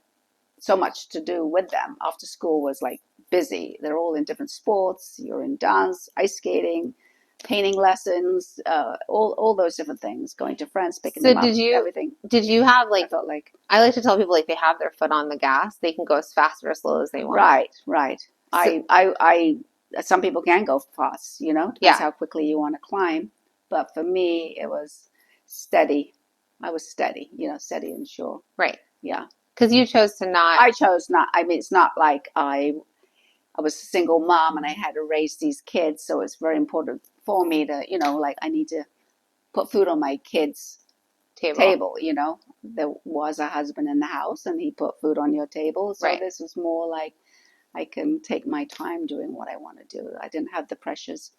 Speaker 2: so much to do with them. After school was like busy. They're all in different sports. You're in dance, ice skating, painting lessons, all those different things. Going to friends, picking
Speaker 1: So
Speaker 2: them up,
Speaker 1: did you
Speaker 2: everything.
Speaker 1: have
Speaker 2: I felt like
Speaker 1: I like to tell people like they have their foot on the gas. They can go as fast or as slow as they want.
Speaker 2: right.
Speaker 1: So,
Speaker 2: I some people can go fast, depends
Speaker 1: yeah,
Speaker 2: how quickly you want to climb. But for me, it was steady. I was steady, steady and sure.
Speaker 1: right.
Speaker 2: Yeah.
Speaker 1: Because you chose to not.
Speaker 2: I chose not. I mean, it's not like I was a single mom and I had to raise these kids, so it's very important for me to, like I need to put food on my kids' table. There was a husband in the house and he put food on your table, so
Speaker 1: Right.
Speaker 2: this was more like I can take my time doing what I want to do. I didn't have the pressures.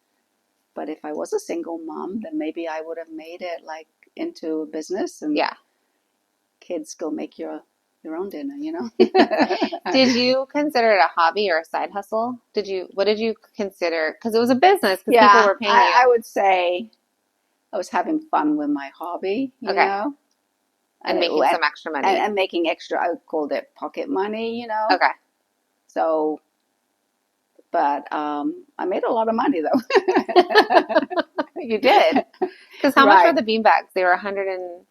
Speaker 2: But if I was a single mom, then maybe I would have made it like into a business and
Speaker 1: Yeah.
Speaker 2: kids go make your own dinner,
Speaker 1: Did you consider it a hobby or a side hustle? What did you consider? Because it was a business because
Speaker 2: Yeah,
Speaker 1: people were paying you.
Speaker 2: I would say I was having fun with my hobby,
Speaker 1: Okay. And making
Speaker 2: it-
Speaker 1: some extra money.
Speaker 2: and making extra. I called it pocket money,
Speaker 1: Okay.
Speaker 2: So, but I made a lot of money though.
Speaker 1: You did. Because how much
Speaker 2: Right.
Speaker 1: were the beanbags? They were 100 and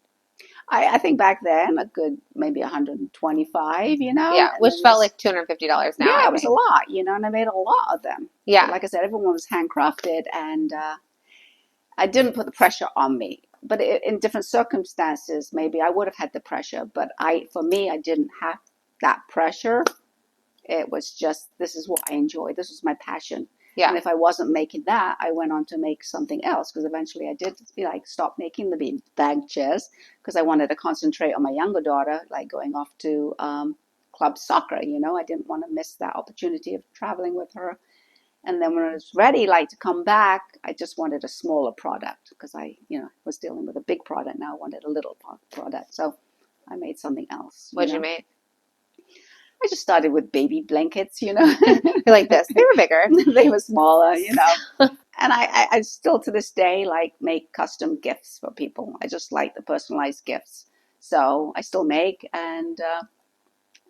Speaker 2: I think back then a good maybe 125,
Speaker 1: yeah,
Speaker 2: and
Speaker 1: which
Speaker 2: then
Speaker 1: felt
Speaker 2: this-
Speaker 1: like $250 now.
Speaker 2: yeah,
Speaker 1: I
Speaker 2: it was a
Speaker 1: think.
Speaker 2: lot, and I made a lot of them.
Speaker 1: Yeah.
Speaker 2: But like I said, everyone was handcrafted, and I didn't put the pressure on me. But in different circumstances, maybe I would have had the pressure. But for me, I didn't have that pressure. It was just, this is what I enjoy. This was my passion.
Speaker 1: Yeah.
Speaker 2: And if I wasn't making that, I went on to make something else, because eventually I did stop making the beanbag chairs because I wanted to concentrate on my younger daughter, like going off to club soccer. I didn't want to miss that opportunity of traveling with her. And then when I was ready, to come back, I just wanted a smaller product because I, was dealing with a big product. Now I wanted a little product. So I made something else.
Speaker 1: What'd you make?
Speaker 2: I just started with baby blankets,
Speaker 1: You're like this. They were bigger.
Speaker 2: They were smaller, And I still to this day make custom gifts for people. I just like the personalized gifts. So I still make, and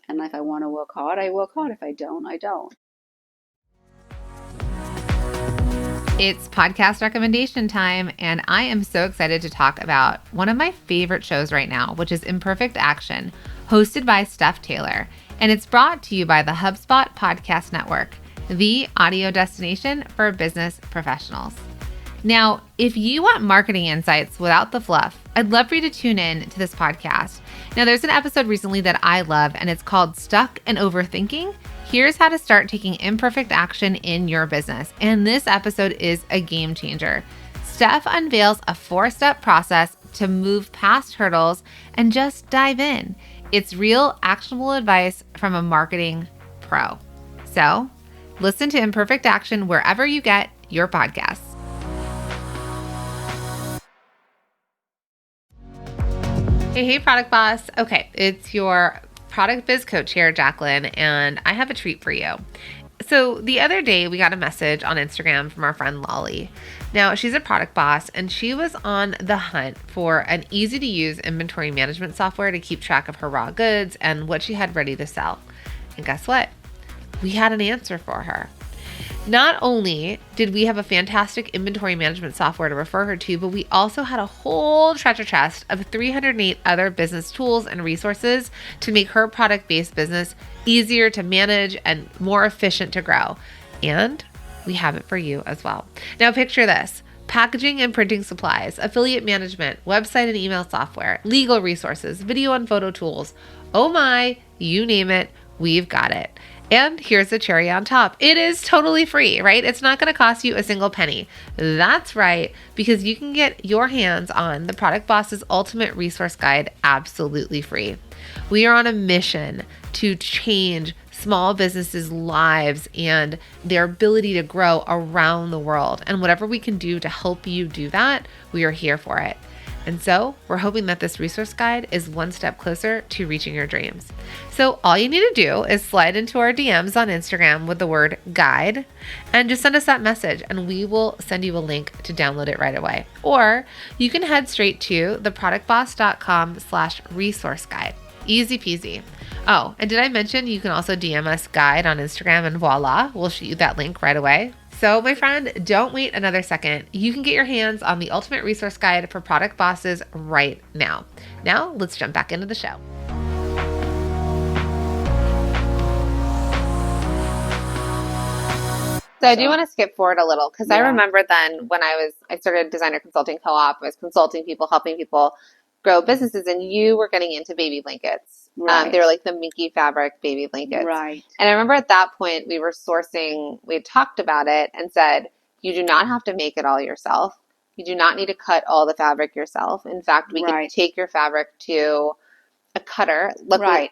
Speaker 2: if I want to work hard, I work hard. If I don't, I don't.
Speaker 3: It's podcast recommendation time, and I am so excited to talk about one of my favorite shows right now, which is Imperfect Action, hosted by Steph Taylor. And it's brought to you by the HubSpot Podcast Network, the audio destination for business professionals. Now, if you want marketing insights without the fluff, I'd love for you to tune in to this podcast. Now, there's an episode recently that I love, and it's called Stuck and Overthinking. Here's how to start taking imperfect action in your business. And this episode is a game changer. Steph unveils a 4-step process to move past hurdles and just dive in. It's real, actionable advice from a marketing pro. So, listen to Imperfect Action wherever you get your podcasts. Hey, Product Boss. Okay, it's your product biz coach here, Jacqueline, and I have a treat for you. So the other day we got a message on Instagram from our friend Lolly. Now she's a product boss and she was on the hunt for an easy to use inventory management software to keep track of her raw goods and what she had ready to sell. And guess what? We had an answer for her. Not only did we have a fantastic inventory management software to refer her to, but we also had a whole treasure chest of 308 other business tools and resources to make her product-based business easier to manage and more efficient to grow. And we have it for you as well. Now picture this: packaging and printing supplies, affiliate management, website and email software, legal resources, video and photo tools. Oh my, you name it, we've got it. And here's the cherry on top. It is totally free, right? It's not going to cost you a single penny. That's right, because you can get your hands on the Product Boss's Ultimate Resource Guide absolutely free. We are on a mission to change small businesses' lives and their ability to grow around the world. And whatever we can do to help you do that, we are here for it. And so we're hoping that this resource guide is one step closer to reaching your dreams. So all you need to do is slide into our DMs on Instagram with the word guide and just send us that message and we will send you a link to download it right away. Or you can head straight to theproductboss.com/resource guide. Easy peasy. Oh, and did I mention you can also DM us guide on Instagram and voila, we'll shoot you that link right away. So my friend, don't wait another second. You can get your hands on the Ultimate Resource Guide for Product Bosses right now. Now let's jump back into the show.
Speaker 1: So I do want to skip forward a little because I remember then when I started Designer Consulting Co-op, I was consulting people, helping people grow businesses, and you were getting into baby blankets.
Speaker 2: Right.
Speaker 1: They were like the Minky fabric baby blankets.
Speaker 2: Right.
Speaker 1: And I remember at that point we had talked about it and said, you do not have to make it all yourself. You do not need to cut all the fabric yourself. In fact, we can take your fabric to a cutter. Go ahead.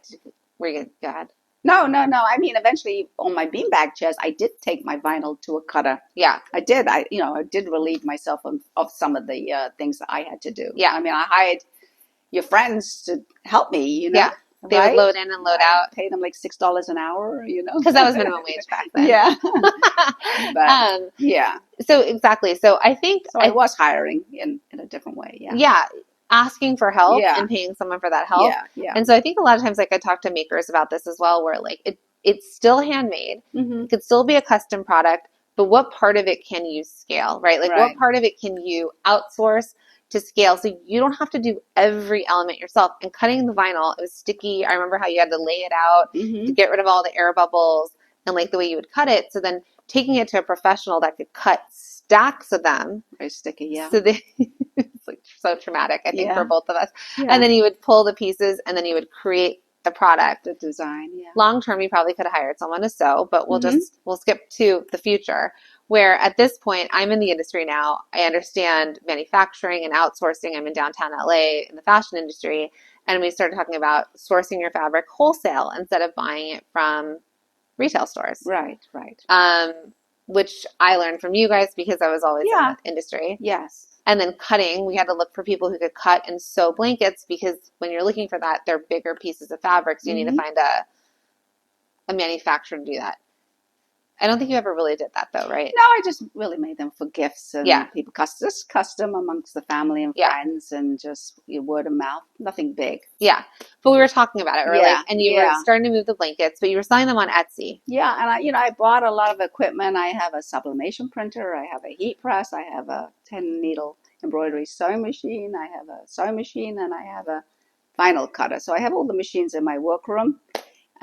Speaker 2: No. I mean, eventually on my beanbag chairs, I did take my vinyl to a cutter.
Speaker 1: Yeah.
Speaker 2: I did. I did relieve myself of some of the things that I had to do.
Speaker 1: Yeah.
Speaker 2: I mean, I hired your friends to help me,
Speaker 1: Yeah. They would load in and load out.
Speaker 2: Pay them like $6 an hour,
Speaker 1: Because that was minimum wage back then.
Speaker 2: Yeah. But, yeah.
Speaker 1: So exactly. So I think
Speaker 2: I was hiring in a different way. Yeah.
Speaker 1: Yeah. Asking for help and paying someone for that help.
Speaker 2: Yeah.
Speaker 1: And so I think a lot of times, like I talk to makers about this as well, where like it's still handmade.
Speaker 2: Mm-hmm.
Speaker 1: It could still be a custom product, but what part of it can you scale, right? Like what part of it can you outsource to scale so you don't have to do every element yourself? And cutting the vinyl, it was sticky. I remember how you had to lay it out to get rid of all the air bubbles and like the way you would cut it. So then taking it to a professional that could cut stacks of them.
Speaker 2: Very sticky, yeah.
Speaker 1: So it's like so traumatic, I think, for both of us.
Speaker 2: Yeah.
Speaker 1: And then you would pull the pieces and then you would create the product.
Speaker 2: The design, yeah.
Speaker 1: Long term, you probably could have hired someone to sew, but we'll skip to the future, where at this point, I'm in the industry now. I understand manufacturing and outsourcing. I'm in downtown LA in the fashion industry. And we started talking about sourcing your fabric wholesale instead of buying it from retail stores.
Speaker 2: Right.
Speaker 1: Which I learned from you guys because I was always in the industry.
Speaker 2: Yes.
Speaker 1: And then cutting, we had to look for people who could cut and sew blankets because when you're looking for that, they're bigger pieces of fabric. So you need to find a manufacturer to do that. I don't think you ever really did that though, right?
Speaker 2: No, I just really made them for gifts and people just custom amongst the family and friends and just word of mouth. Nothing big.
Speaker 1: Yeah. But we were talking about it, really. And you were starting to move the blankets, but you were selling them on Etsy.
Speaker 2: Yeah. And I bought a lot of equipment. I have a sublimation printer. I have a heat press. I have a 10-needle embroidery sewing machine. I have a sewing machine and I have a vinyl cutter. So I have all the machines in my workroom.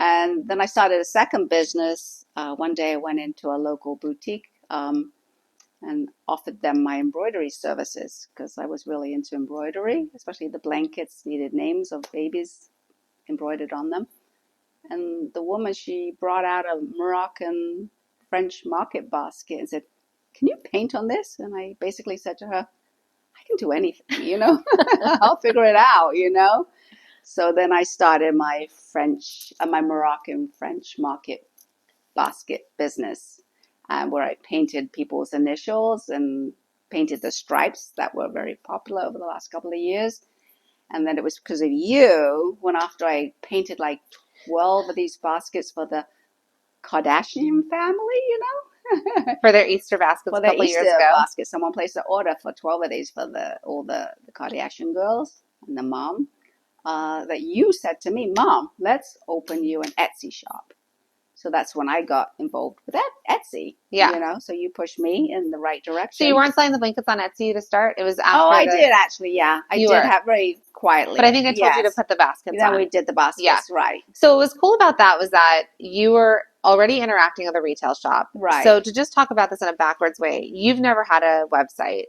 Speaker 2: And then I started a second business. One day I went into a local boutique and offered them my embroidery services because I was really into embroidery, especially the blankets needed names of babies embroidered on them. And the woman, she brought out a Moroccan French market basket and said, "Can you paint on this?" And I basically said to her, "I can do anything, I'll figure it out, So then I started my Moroccan French market basket business, where I painted people's initials and painted the stripes that were very popular over the last couple of years. And then it was because of you, when after I painted like 12 of these baskets for the Kardashian family,
Speaker 1: For their Easter baskets a couple years ago.
Speaker 2: Basket. Someone placed an order for 12 of these for all the Kardashian girls and the mom. That you said to me, "Mom, let's open you an Etsy shop." So that's when I got involved with Etsy.
Speaker 1: Yeah.
Speaker 2: So you pushed me in the right
Speaker 1: So
Speaker 2: direction.
Speaker 1: you weren't selling the blankets on Etsy to start? It was after
Speaker 2: I did actually, yeah. I did have very quietly.
Speaker 1: But I think I told you to put the baskets on.
Speaker 2: Then we did the baskets, right.
Speaker 1: So what was cool about that was that you were already interacting with a retail shop.
Speaker 2: Right.
Speaker 1: So to just talk about this in a backwards way, you've never had a website.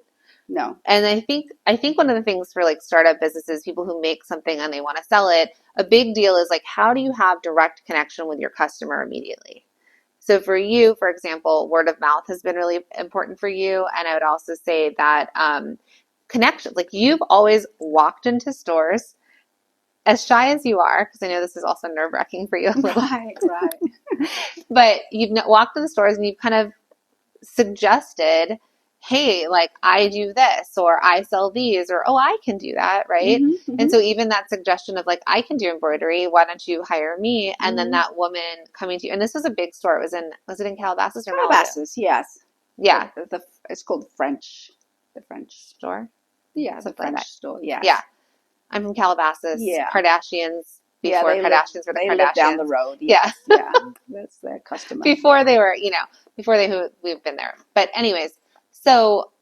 Speaker 2: No.
Speaker 1: And I think one of the things for like startup businesses, people who make something and they want to sell it, a big deal is like, how do you have direct connection with your customer immediately? So for you, for example, word of mouth has been really important for you. And I would also say that connection, like you've always walked into stores, as shy as you are, because I know this is also nerve-wracking for you a little.
Speaker 2: Right.
Speaker 1: But you've walked in the stores and you've kind of suggested, hey, like I do this, or I sell these, or oh, I can do that, right?
Speaker 2: Mm-hmm.
Speaker 1: And so even that suggestion of like, I can do embroidery, why don't you hire me? And then that woman coming to you, and this was a big store. Was it in Calabasas or
Speaker 2: Calabasas? Yes.
Speaker 1: Yeah.
Speaker 2: It's called the French
Speaker 1: store.
Speaker 2: Yeah, the French store. Yes.
Speaker 1: Yeah. I'm from Calabasas.
Speaker 2: Yeah.
Speaker 1: Kardashians. Before Kardashians were the Kardashians.
Speaker 2: They lived down the road. Yes. Yeah. That's their customer.
Speaker 1: Before they were, we've been there. But anyways, so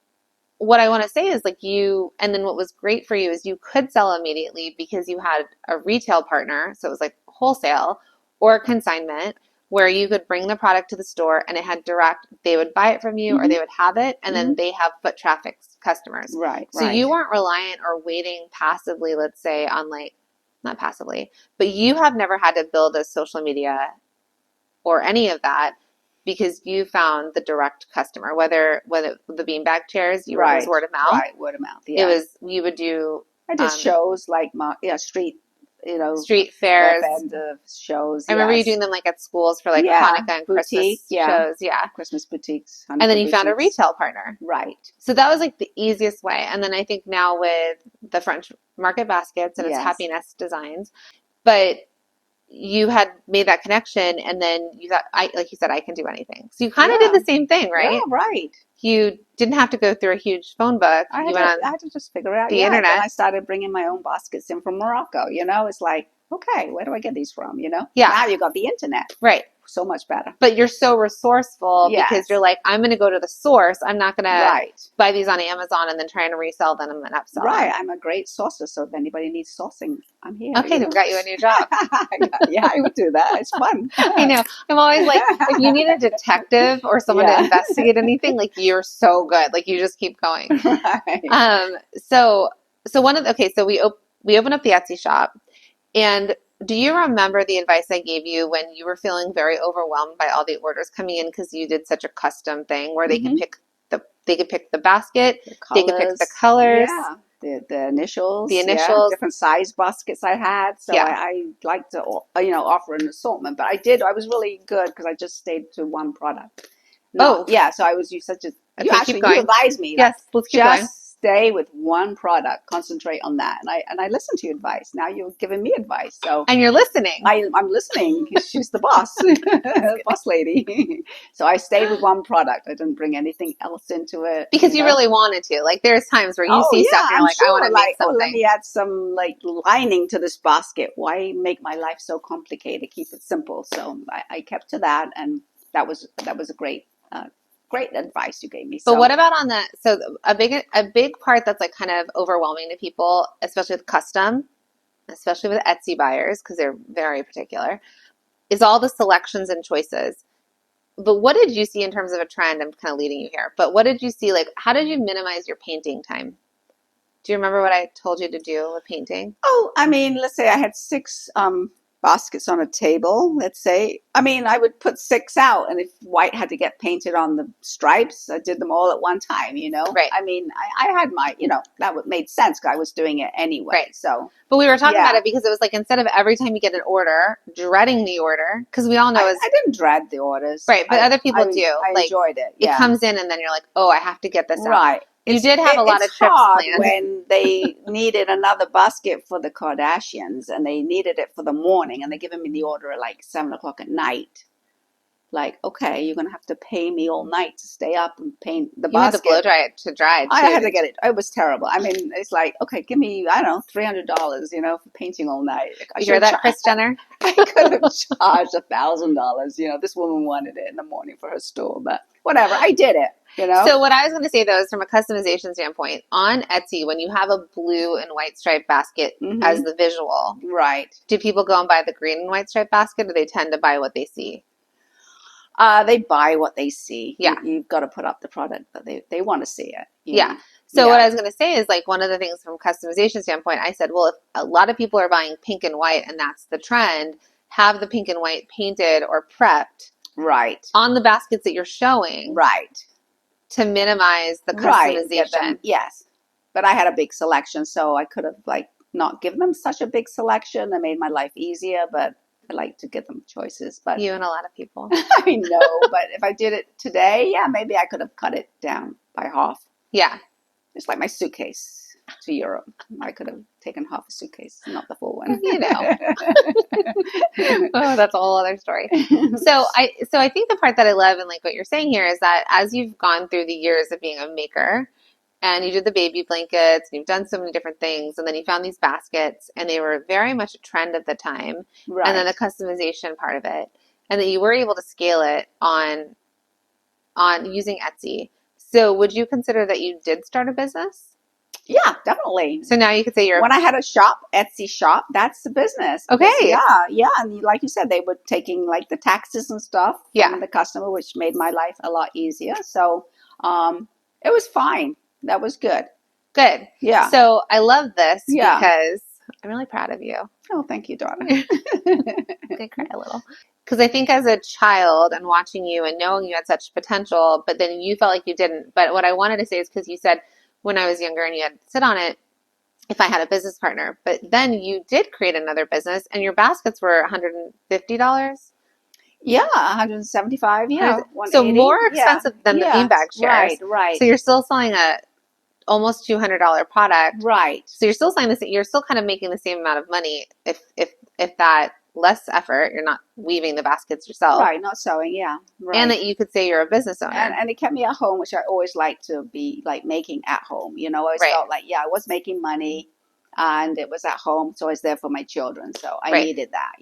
Speaker 1: what I want to say is like and then what was great for you is you could sell immediately because you had a retail partner. So it was like wholesale or consignment where you could bring the product to the store and it had they would buy it from you or they would have it and then they have foot traffic customers.
Speaker 2: Right.
Speaker 1: So you weren't reliant or waiting passively, let's say, on like, not passively, but you have never had to build a social media or any of that because you found the direct customer, whether the beanbag chairs, it was word of mouth.
Speaker 2: Right, word of mouth, yeah.
Speaker 1: You would do...
Speaker 2: I did shows like, street,
Speaker 1: street fairs.
Speaker 2: End of shows,
Speaker 1: I remember you doing them like at schools for like Hanukkah and
Speaker 2: boutique,
Speaker 1: Christmas shows. Yeah.
Speaker 2: Christmas boutiques.
Speaker 1: Hanukkah and then you found a retail partner.
Speaker 2: Right.
Speaker 1: So that was like the easiest way. And then I think now with the French market baskets and its happiness designs, but you had made that connection and then you thought, like you said, I can do anything. So you kind of did the same thing, right?
Speaker 2: Yeah, right.
Speaker 1: You didn't have to go through a huge phone book.
Speaker 2: I had to just figure it out.
Speaker 1: The internet.
Speaker 2: And I started bringing my own baskets in from Morocco. It's like, okay, where do I get these from?
Speaker 1: Yeah.
Speaker 2: Now you got the internet.
Speaker 1: Right.
Speaker 2: So much better.
Speaker 1: But you're so resourceful because you're like, I'm going to go to the source. I'm not going to buy these on Amazon and then try and resell them and upsell them.
Speaker 2: Right. I'm a great sourcer. So if anybody needs sourcing, I'm here.
Speaker 1: Okay, we've got you a new job.
Speaker 2: Yeah, I would do that. It's fun.
Speaker 1: I know. I'm always like, if you need a detective or someone to investigate anything, like you're so good. Like you just keep going.
Speaker 2: Right.
Speaker 1: So we opened up the Etsy shop, and do you remember the advice I gave you when you were feeling very overwhelmed by all the orders coming in because you did such a custom thing where they could pick the basket, they could pick the colors,
Speaker 2: the initials, different size baskets I had. So I like to offer an assortment, but I was really good because I just stayed to one product. So I was you advised me.
Speaker 1: Yes, let's keep going.
Speaker 2: Stay with one product, concentrate on that. And I listened to your advice. Now you're giving me advice.
Speaker 1: And you're listening.
Speaker 2: I'm listening. She's the boss, boss lady. So I stayed with one product. I didn't bring anything else into it.
Speaker 1: Because you really wanted to. Like there's times where you see stuff and you're like, I want to make something.
Speaker 2: Let me add some like lining to this basket. Why make my life so complicated? Keep it simple. So I kept to that, and that was a great advice you gave me.
Speaker 1: But what about on that? So a big part that's like kind of overwhelming to people, especially with custom, especially with Etsy buyers, because they're very particular, is all the selections and choices. But what did you see in terms of a trend? I'm kind of leading you here, but what did you see? Like, how did you minimize your painting time? Do you remember what I told you to do with painting?
Speaker 2: Oh, I mean, let's say I had 6 baskets on a table, let's say. I mean, I would put 6 out, and if white had to get painted on the stripes, I did them all at one time,
Speaker 1: Right.
Speaker 2: I mean, I had my, that made sense because I was doing it anyway.
Speaker 1: Right.
Speaker 2: So,
Speaker 1: but we were talking about it because it was like, instead of every time you get an order, dreading the order, because we all know
Speaker 2: I didn't dread the orders.
Speaker 1: Right, but other people do.
Speaker 2: I enjoyed it.
Speaker 1: It comes in and then you're like, oh, I have to get this out.
Speaker 2: Right.
Speaker 1: You did have a lot of trips planned.
Speaker 2: When they needed another basket for the Kardashians and they needed it for the morning and they're giving me the order at like 7:00 at night. like, okay, you're gonna have to pay me all night to stay up and paint the
Speaker 1: You had to blow
Speaker 2: basket.
Speaker 1: dry it to dry too.
Speaker 2: I had to get it. It was terrible. I mean, it's like, okay, give me, I don't know, $300, for painting all night.
Speaker 1: You hear that, Kris Jenner?
Speaker 2: I could have charged $1,000. This woman wanted it in the morning for her store, but whatever. I did it.
Speaker 1: So what I was going to say though is from a customization standpoint, on Etsy, when you have a blue and white striped basket as the visual,
Speaker 2: right?
Speaker 1: Do people go and buy the green and white striped basket, or they tend to buy what they see?
Speaker 2: They buy what they see.
Speaker 1: Yeah.
Speaker 2: You've got to put up the product, but they want to see it.
Speaker 1: Yeah. So what I was going to say is, like, one of the things from customization standpoint, I said, well, if a lot of people are buying pink and white and that's the trend, have the pink and white painted or prepped
Speaker 2: right
Speaker 1: on the baskets that you're showing.
Speaker 2: Right.
Speaker 1: To minimize the customization.
Speaker 2: Right. Yes. But I had a big selection, so I could have not given them such a big selection. That made my life easier, but I like to give them choices. But
Speaker 1: you and a lot of people.
Speaker 2: I know, but if I did it today, yeah, maybe I could have cut it down by half.
Speaker 1: Yeah.
Speaker 2: It's like my suitcase to Europe. I could have taken half a suitcase, not the full one.
Speaker 1: Oh, that's a whole other story. So I think the part that I love and like what you're saying here is that as you've gone through the years of being a maker, and you did the baby blankets, and you've done so many different things, and then you found these baskets, and they were very much a trend at the time,
Speaker 2: right.
Speaker 1: And then the customization part of it, and that you were able to scale it on using Etsy. So would you consider that you did start a business?
Speaker 2: Yeah, definitely.
Speaker 1: So now you could say
Speaker 2: when I had a shop, Etsy shop, that's the business.
Speaker 1: Okay.
Speaker 2: Yeah. And like you said, they were taking like the taxes and stuff from the customer, which made my life a lot easier. So it was fine. That was good.
Speaker 1: Good.
Speaker 2: Yeah.
Speaker 1: So I love this because I'm really proud of you.
Speaker 2: Oh, thank you, daughter.
Speaker 1: I'm gonna cry a little. Because I think as a child and watching you and knowing you had such potential, but then you felt like you didn't. But what I wanted to say is because you said when I was younger and you had to sit on it, if I had a business partner. But then you did create another business and your baskets were $150?
Speaker 2: Yeah, 175. Yeah.
Speaker 1: So more expensive than the beanbag shares.
Speaker 2: Right.
Speaker 1: So you're still selling a almost $200 product.
Speaker 2: Right.
Speaker 1: So you're still selling this, you're still kind of making the same amount of money if that less effort, you're not weaving the baskets yourself.
Speaker 2: Right, not sewing, yeah. Right.
Speaker 1: And that you could say you're a business owner.
Speaker 2: And it kept me at home, which I always like to be like making at home. I always felt like, I was making money and it was at home, so I was there for my children. So I needed that,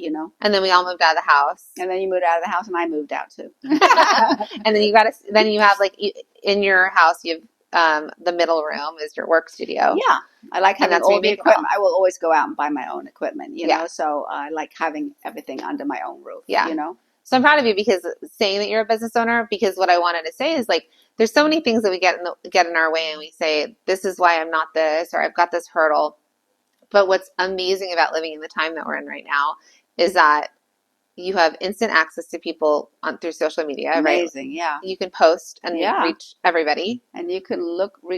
Speaker 1: And then we all moved out of the house.
Speaker 2: And then you moved out of the house and I moved out too.
Speaker 1: And then you have like in your house, you have the middle room is your work studio.
Speaker 2: Yeah. I like having all the equipment. I will always go out and buy my own equipment, you know, so I like having everything under my own roof,
Speaker 1: So I'm proud of you because saying that you're a business owner, because what I wanted to say is like, there's so many things that we get in our way and we say, this is why I'm not this, or I've got this hurdle. But what's amazing about living in the time that we're in right now is that you have instant access to people through social media.
Speaker 2: Amazing,
Speaker 1: right?
Speaker 2: Yeah.
Speaker 1: You can post and reach everybody.
Speaker 2: And you can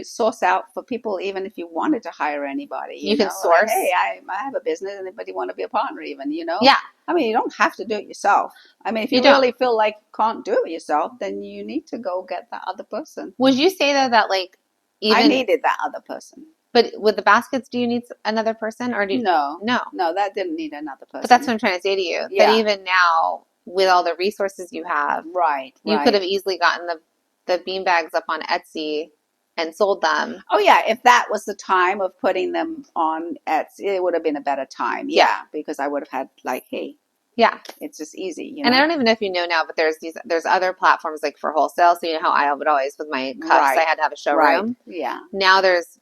Speaker 2: source out for people even if you wanted to hire anybody.
Speaker 1: You can source.
Speaker 2: Like, hey, I have a business. Anybody want to be a partner even,
Speaker 1: Yeah.
Speaker 2: I mean, you don't have to do it yourself. I mean, if you really feel like you can't do it yourself, then you need to go get that other person.
Speaker 1: Would you say though that like
Speaker 2: I needed that other person.
Speaker 1: But with the baskets, do you need another person or do you?
Speaker 2: No, that didn't need another person.
Speaker 1: But that's what I'm trying to say to you. Yeah. That even now, with all the resources you have, you could have easily gotten the beanbags up on Etsy and sold them.
Speaker 2: Oh yeah, if that was the time of putting them on Etsy, it would have been a better time. Yeah, because I would have had like, hey.
Speaker 1: Yeah.
Speaker 2: It's just easy.
Speaker 1: And I don't even know if you know now, but there's other platforms like for wholesale. So you know how I would always, with my cups, I had to have a showroom.
Speaker 2: Right. Yeah.
Speaker 1: Now there's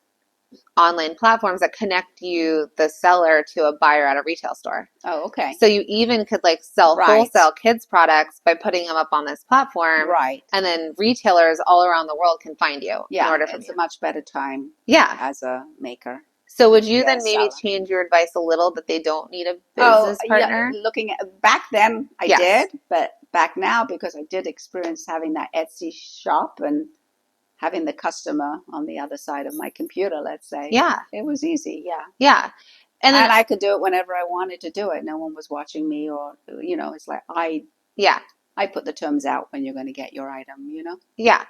Speaker 1: online platforms that connect you, the seller, to a buyer at a retail store.
Speaker 2: Oh, okay.
Speaker 1: So you even could like sell wholesale kids products by putting them up on this platform.
Speaker 2: Right.
Speaker 1: And then retailers all around the world can find you.
Speaker 2: Yeah.
Speaker 1: In order from
Speaker 2: it's a much better time.
Speaker 1: Yeah.
Speaker 2: As a maker.
Speaker 1: So would you then maybe change your advice a little that they don't need a business partner?
Speaker 2: Yeah. Looking at back then I did, but back now because I did experience having that Etsy shop and having the customer on the other side of my computer, let's say.
Speaker 1: Yeah.
Speaker 2: It was easy,
Speaker 1: Yeah.
Speaker 2: And I could do it whenever I wanted to do it. No one was watching me or, it's like I put the terms out when you're going to get your item,
Speaker 1: Yeah.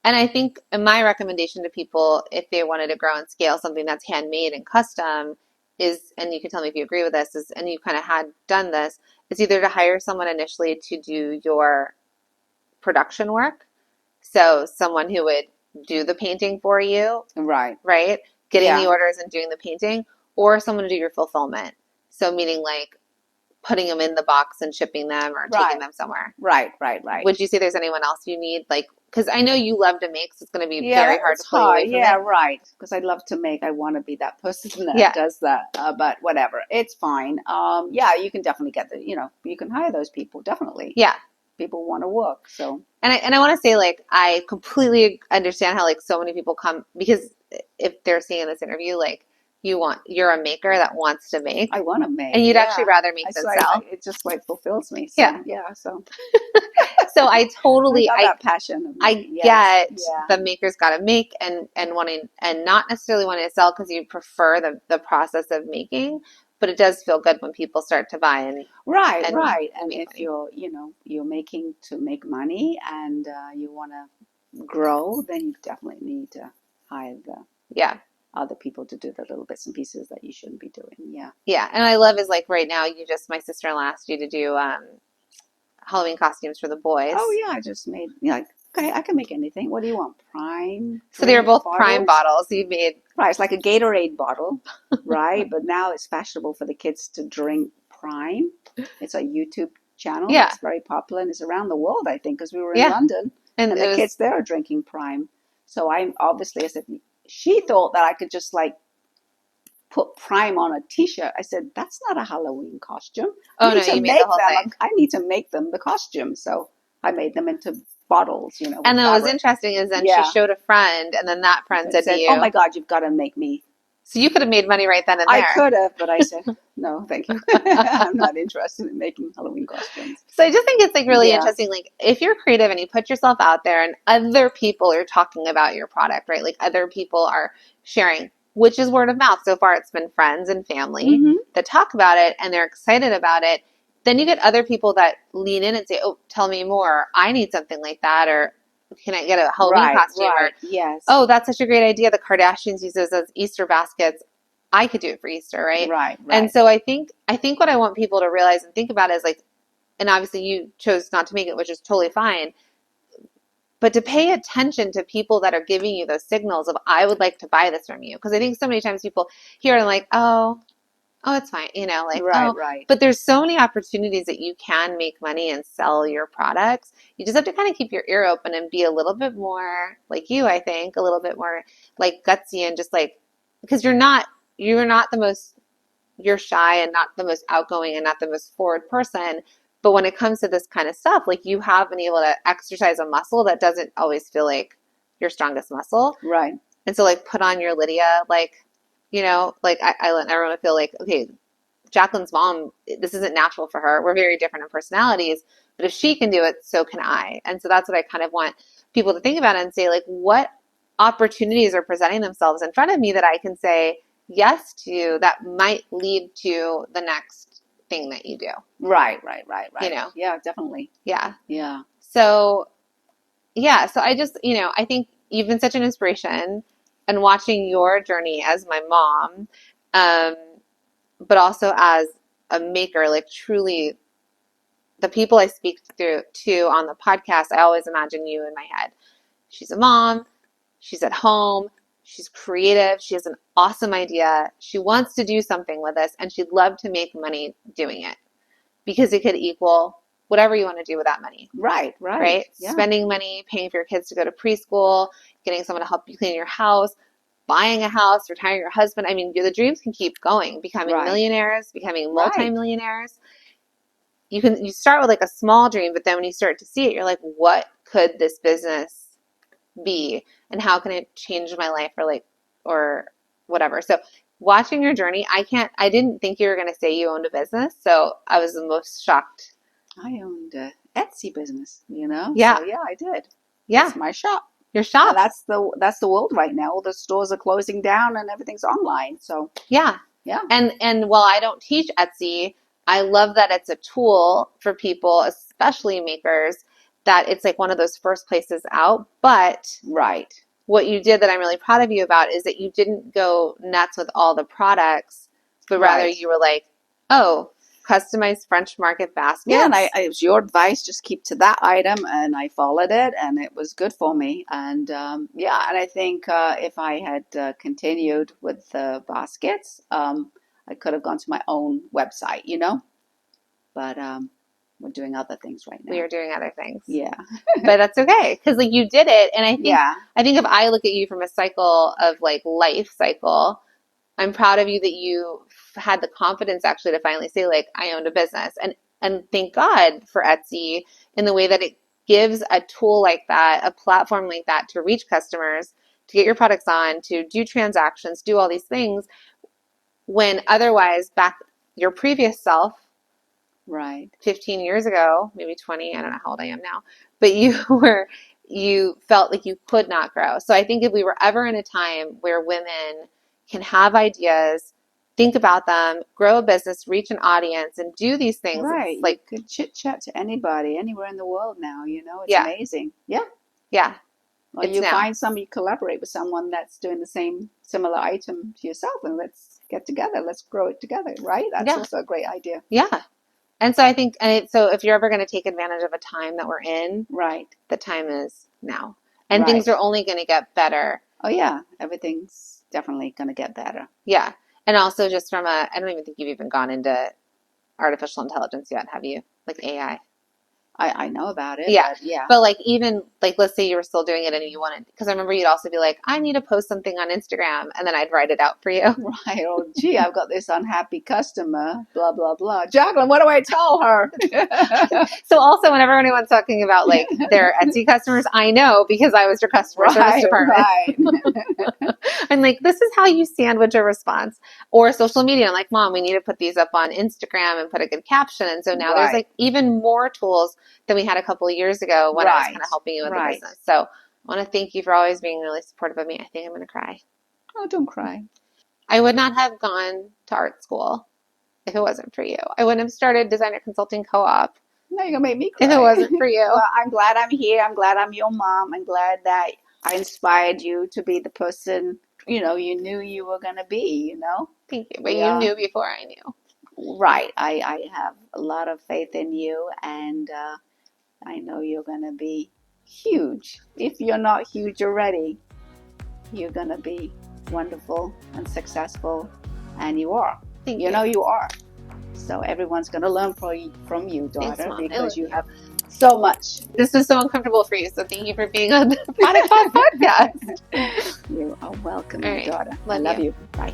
Speaker 1: And I think my recommendation to people, if they wanted to grow and scale something that's handmade and custom is, and you can tell me if you agree with this, and you kind of had done this, is either to hire someone initially to do your production work. So someone who would do the painting for you,
Speaker 2: Right.
Speaker 1: right? Getting the
Speaker 2: Yeah.
Speaker 1: orders and doing the painting, or someone to do your fulfillment. So meaning like putting them in the box and shipping them or taking
Speaker 2: Right.
Speaker 1: them somewhere.
Speaker 2: Right.
Speaker 1: Would you say there's anyone else you need? Like, because I know you love to make, so it's going to be
Speaker 2: Yeah,
Speaker 1: very hard
Speaker 2: it's
Speaker 1: to pull you away
Speaker 2: hard.
Speaker 1: from
Speaker 2: Yeah,
Speaker 1: it.
Speaker 2: right. Because I love to make. I want to be that person that
Speaker 1: Yeah.
Speaker 2: does that. But whatever, it's fine. Yeah, you can definitely get you can hire those people. Definitely.
Speaker 1: Yeah.
Speaker 2: People want to work. So.
Speaker 1: And I want to say, like, I completely understand how, like, so many people come, because if they're seeing this interview, like, you're a maker that wants to make,
Speaker 2: I want to make.
Speaker 1: and you'd
Speaker 2: Yeah.
Speaker 1: actually rather make than sell.
Speaker 2: It just like fulfills me. So,
Speaker 1: Yeah.
Speaker 2: yeah. So.
Speaker 1: So I totally,
Speaker 2: I got that passion of
Speaker 1: I
Speaker 2: making. Yes.
Speaker 1: get
Speaker 2: Yeah.
Speaker 1: the maker's got to make and wanting and not necessarily wanting to sell because you prefer the process of making, but it does feel good when people start to buy and
Speaker 2: Right.
Speaker 1: and
Speaker 2: Right. And
Speaker 1: make
Speaker 2: if
Speaker 1: money.
Speaker 2: you're making to make money and you want to grow, then you definitely need to hire the
Speaker 1: Yeah.
Speaker 2: other people to do the little bits and pieces that you shouldn't be doing. Yeah.
Speaker 1: Yeah. And I love is like right now my sister-in-law asked you to do Halloween costumes for the boys.
Speaker 2: Oh yeah, I just made like okay, I can make anything. What do you want? Prime.
Speaker 1: So they were both
Speaker 2: bottles?
Speaker 1: Prime bottles. You made
Speaker 2: Right, it's like a Gatorade bottle, right? But now it's fashionable for the kids to drink Prime. It's a YouTube channel
Speaker 1: Yeah.
Speaker 2: that's very popular and it's around the world, I think, because we were in
Speaker 1: Yeah.
Speaker 2: London and the kids there are drinking Prime. So I said, she thought that I could just like put Prime on a T-shirt. I said, that's not a Halloween costume.
Speaker 1: Oh no, you made the whole thing.
Speaker 2: I need to make them the costume. So I made them into bottles, with
Speaker 1: And then
Speaker 2: fabric.
Speaker 1: what was interesting is then
Speaker 2: Yeah.
Speaker 1: she showed a friend, and then that friend said to you,
Speaker 2: "Oh my God, you've got to make me."
Speaker 1: So you could have made money right then and there.
Speaker 2: I could have, but I said, no, thank you. I'm not interested in making Halloween costumes.
Speaker 1: So I just think it's like really
Speaker 2: Yeah.
Speaker 1: interesting. Like if you're creative and you put yourself out there and other people are talking about your product, right? Like other people are sharing, which is word of mouth. So far it's been friends and family
Speaker 2: Mhm.
Speaker 1: that talk about it and they're excited about it. Then you get other people that lean in and say, oh, tell me more. I need something like that. Or can I get a Halloween costume?
Speaker 2: Right.
Speaker 1: Or,
Speaker 2: Yes.
Speaker 1: oh, that's such a great idea. The Kardashians use those as Easter baskets. I could do it for Easter, right?
Speaker 2: Right.
Speaker 1: And so I think what I want people to realize and think about is like, and obviously you chose not to make it, which is totally fine, but to pay attention to people that are giving you those signals of, I would like to buy this from you. Because I think so many times people hear and like, oh, it's fine. Like,
Speaker 2: Right.
Speaker 1: But there's so many opportunities that you can make money and sell your products. You just have to kind of keep your ear open and be a little bit more like you, I think, a little bit more like gutsy and just like, because you're not the most, you're shy and not the most outgoing and not the most forward person. But when it comes to this kind of stuff, like you have been able to exercise a muscle that doesn't always feel like your strongest muscle.
Speaker 2: Right.
Speaker 1: And so like put on your Lydia, like, like I let everyone feel like, okay, Jacqueline's mom, this isn't natural for her. We're very different in personalities, but if she can do it, so can I. And so that's what I kind of want people to think about and say, like, what opportunities are presenting themselves in front of me that I can say yes to that might lead to the next thing that you do.
Speaker 2: Right. Yeah, definitely.
Speaker 1: Yeah.
Speaker 2: Yeah.
Speaker 1: So I just, I think you've been such an inspiration and watching your journey as my mom, but also as a maker, like truly the people I speak to on the podcast, I always imagine you in my head. She's a mom. She's at home. She's creative. She has an awesome idea. She wants to do something with this, and she'd love to make money doing it because it could equal whatever you want to do with that money.
Speaker 2: Right.
Speaker 1: Yeah. Spending money, paying for your kids to go to preschool, getting someone to help you clean your house, buying a house, retiring your husband. I mean, the dreams can keep going, becoming millionaires, becoming multimillionaires. You start with like a small dream, but then when you start to see it, you're like, what could this business be? And how can it change my life or whatever. So watching your journey, I didn't think you were going to say you owned a business. So I was the most shocked.
Speaker 2: I owned an Etsy business,
Speaker 1: Yeah.
Speaker 2: So, yeah, I did.
Speaker 1: Yeah.
Speaker 2: That's my shop.
Speaker 1: Your shop.
Speaker 2: And that's the world right now. All the stores are closing down and everything's online. So
Speaker 1: yeah. And while I don't teach Etsy, I love that it's a tool for people, especially makers, that it's like one of those first places out. But what you did that I'm really proud of you about is that you didn't go nuts with all the products, but rather you were like, oh, customized French market baskets.
Speaker 2: Yeah, and it was your advice, just keep to that item, and I followed it, and it was good for me. And yeah, and I think if I had continued with the baskets, I could have gone to my own website, but we're doing other things right now.
Speaker 1: We are doing other things.
Speaker 2: Yeah.
Speaker 1: But that's okay, because like you did it, and
Speaker 2: Yeah.
Speaker 1: I think if I look at you from a cycle of like life cycle, I'm proud of you that you had the confidence actually to finally say like I owned a business, and thank God for Etsy in the way that it gives a tool like that, a platform like that to reach customers, to get your products on, to do transactions, do all these things, when otherwise back your previous self,
Speaker 2: Right.
Speaker 1: 15 years ago, maybe 20, I don't know how old I am now, but you felt like you could not grow. So I think if we were ever in a time where women can have ideas, think about them, grow a business, reach an audience, and do these things,
Speaker 2: Right.
Speaker 1: it's like
Speaker 2: you could chit chat to anybody, anywhere in the world now, it's
Speaker 1: Yeah.
Speaker 2: amazing. Yeah.
Speaker 1: yeah,
Speaker 2: Or
Speaker 1: It's
Speaker 2: you
Speaker 1: now.
Speaker 2: find somebody, collaborate with someone that's doing the similar item to yourself, and let's get together, let's grow it together, right? That's
Speaker 1: Yeah.
Speaker 2: also a great idea.
Speaker 1: Yeah. And so I think, so if you're ever going to take advantage of a time that we're in,
Speaker 2: Right.
Speaker 1: the time is now. And
Speaker 2: Right.
Speaker 1: things are only going to get better.
Speaker 2: Oh yeah, everything's definitely going to get better.
Speaker 1: Yeah. And also just from I don't even think you've even gone into artificial intelligence yet, have you? Like AI.
Speaker 2: I know about it.
Speaker 1: Yeah.
Speaker 2: But yeah.
Speaker 1: But like even like let's say you were still doing it and you wanted, because I remember you'd also be like, I need to post something on Instagram, and then I'd write it out for you.
Speaker 2: Right. Oh, gee, I've got this unhappy customer, blah, blah, blah. Jacqueline, what do I tell her?
Speaker 1: So also whenever anyone's talking about like their Etsy customers, I know because I was your customer service department.
Speaker 2: Right.
Speaker 1: I'm like, this is how you sandwich a response. Or social media. I'm like, Mom, we need to put these up on Instagram and put a good caption. And so now there's
Speaker 2: Right.
Speaker 1: like even more tools than we had a couple of years ago when I was
Speaker 2: Right.
Speaker 1: kind of helping you with the
Speaker 2: Right.
Speaker 1: business. So I want to thank you for always being really supportive of me. I think I'm going to cry.
Speaker 2: Oh, don't cry.
Speaker 1: I would not have gone to art school if it wasn't for you. I wouldn't have started Designer Consulting Co-op
Speaker 2: Now you're going to make me cry.
Speaker 1: if it wasn't for you.
Speaker 2: Well, I'm glad I'm here. I'm glad I'm your mom. I'm glad that I inspired you to be the person, you knew you were going to be,
Speaker 1: Thank you. But
Speaker 2: Yeah.
Speaker 1: you knew before I knew.
Speaker 2: Right. I have a lot of faith in you, and I know you're going to be huge. If you're not huge already, you're going to be wonderful and successful, and you are.
Speaker 1: Thank
Speaker 2: You know you are. So everyone's going to learn from you, daughter,
Speaker 1: Thanks, Mom.
Speaker 2: because you have so much.
Speaker 1: This was so uncomfortable for you, so thank you for being on the Product Boss podcast.
Speaker 2: You are welcome,
Speaker 1: All
Speaker 2: my
Speaker 1: right.
Speaker 2: daughter. I love you. Bye.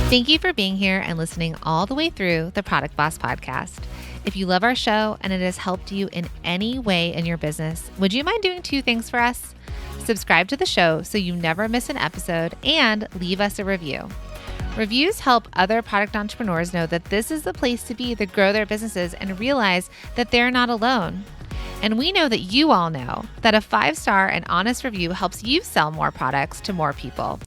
Speaker 3: Thank you for being here and listening all the way through the Product Boss podcast. If you love our show and it has helped you in any way in your business, would you mind doing 2 things for us? Subscribe to the show so you never miss an episode, and leave us a review. Reviews help other product entrepreneurs know that this is the place to be to grow their businesses and realize that they're not alone. And we know that you all know that a 5-star and honest review helps you sell more products to more people.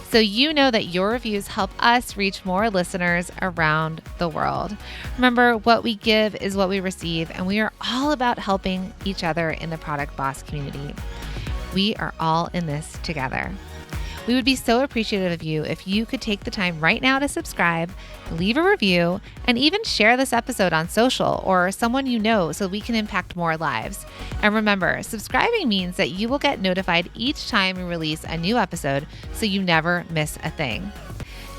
Speaker 3: So you know that your reviews help us reach more listeners around the world. Remember, what we give is what we receive, and we are all about helping each other in the Product Boss community. We are all in this together. We would be so appreciative of you if you could take the time right now to subscribe, leave a review, and even share this episode on social or someone you know so we can impact more lives. And remember, subscribing means that you will get notified each time we release a new episode so you never miss a thing.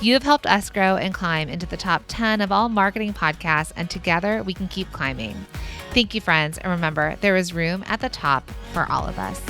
Speaker 3: You have helped us grow and climb into the top 10 of all marketing podcasts, and together we can keep climbing. Thank you, friends, and remember, there is room at the top for all of us.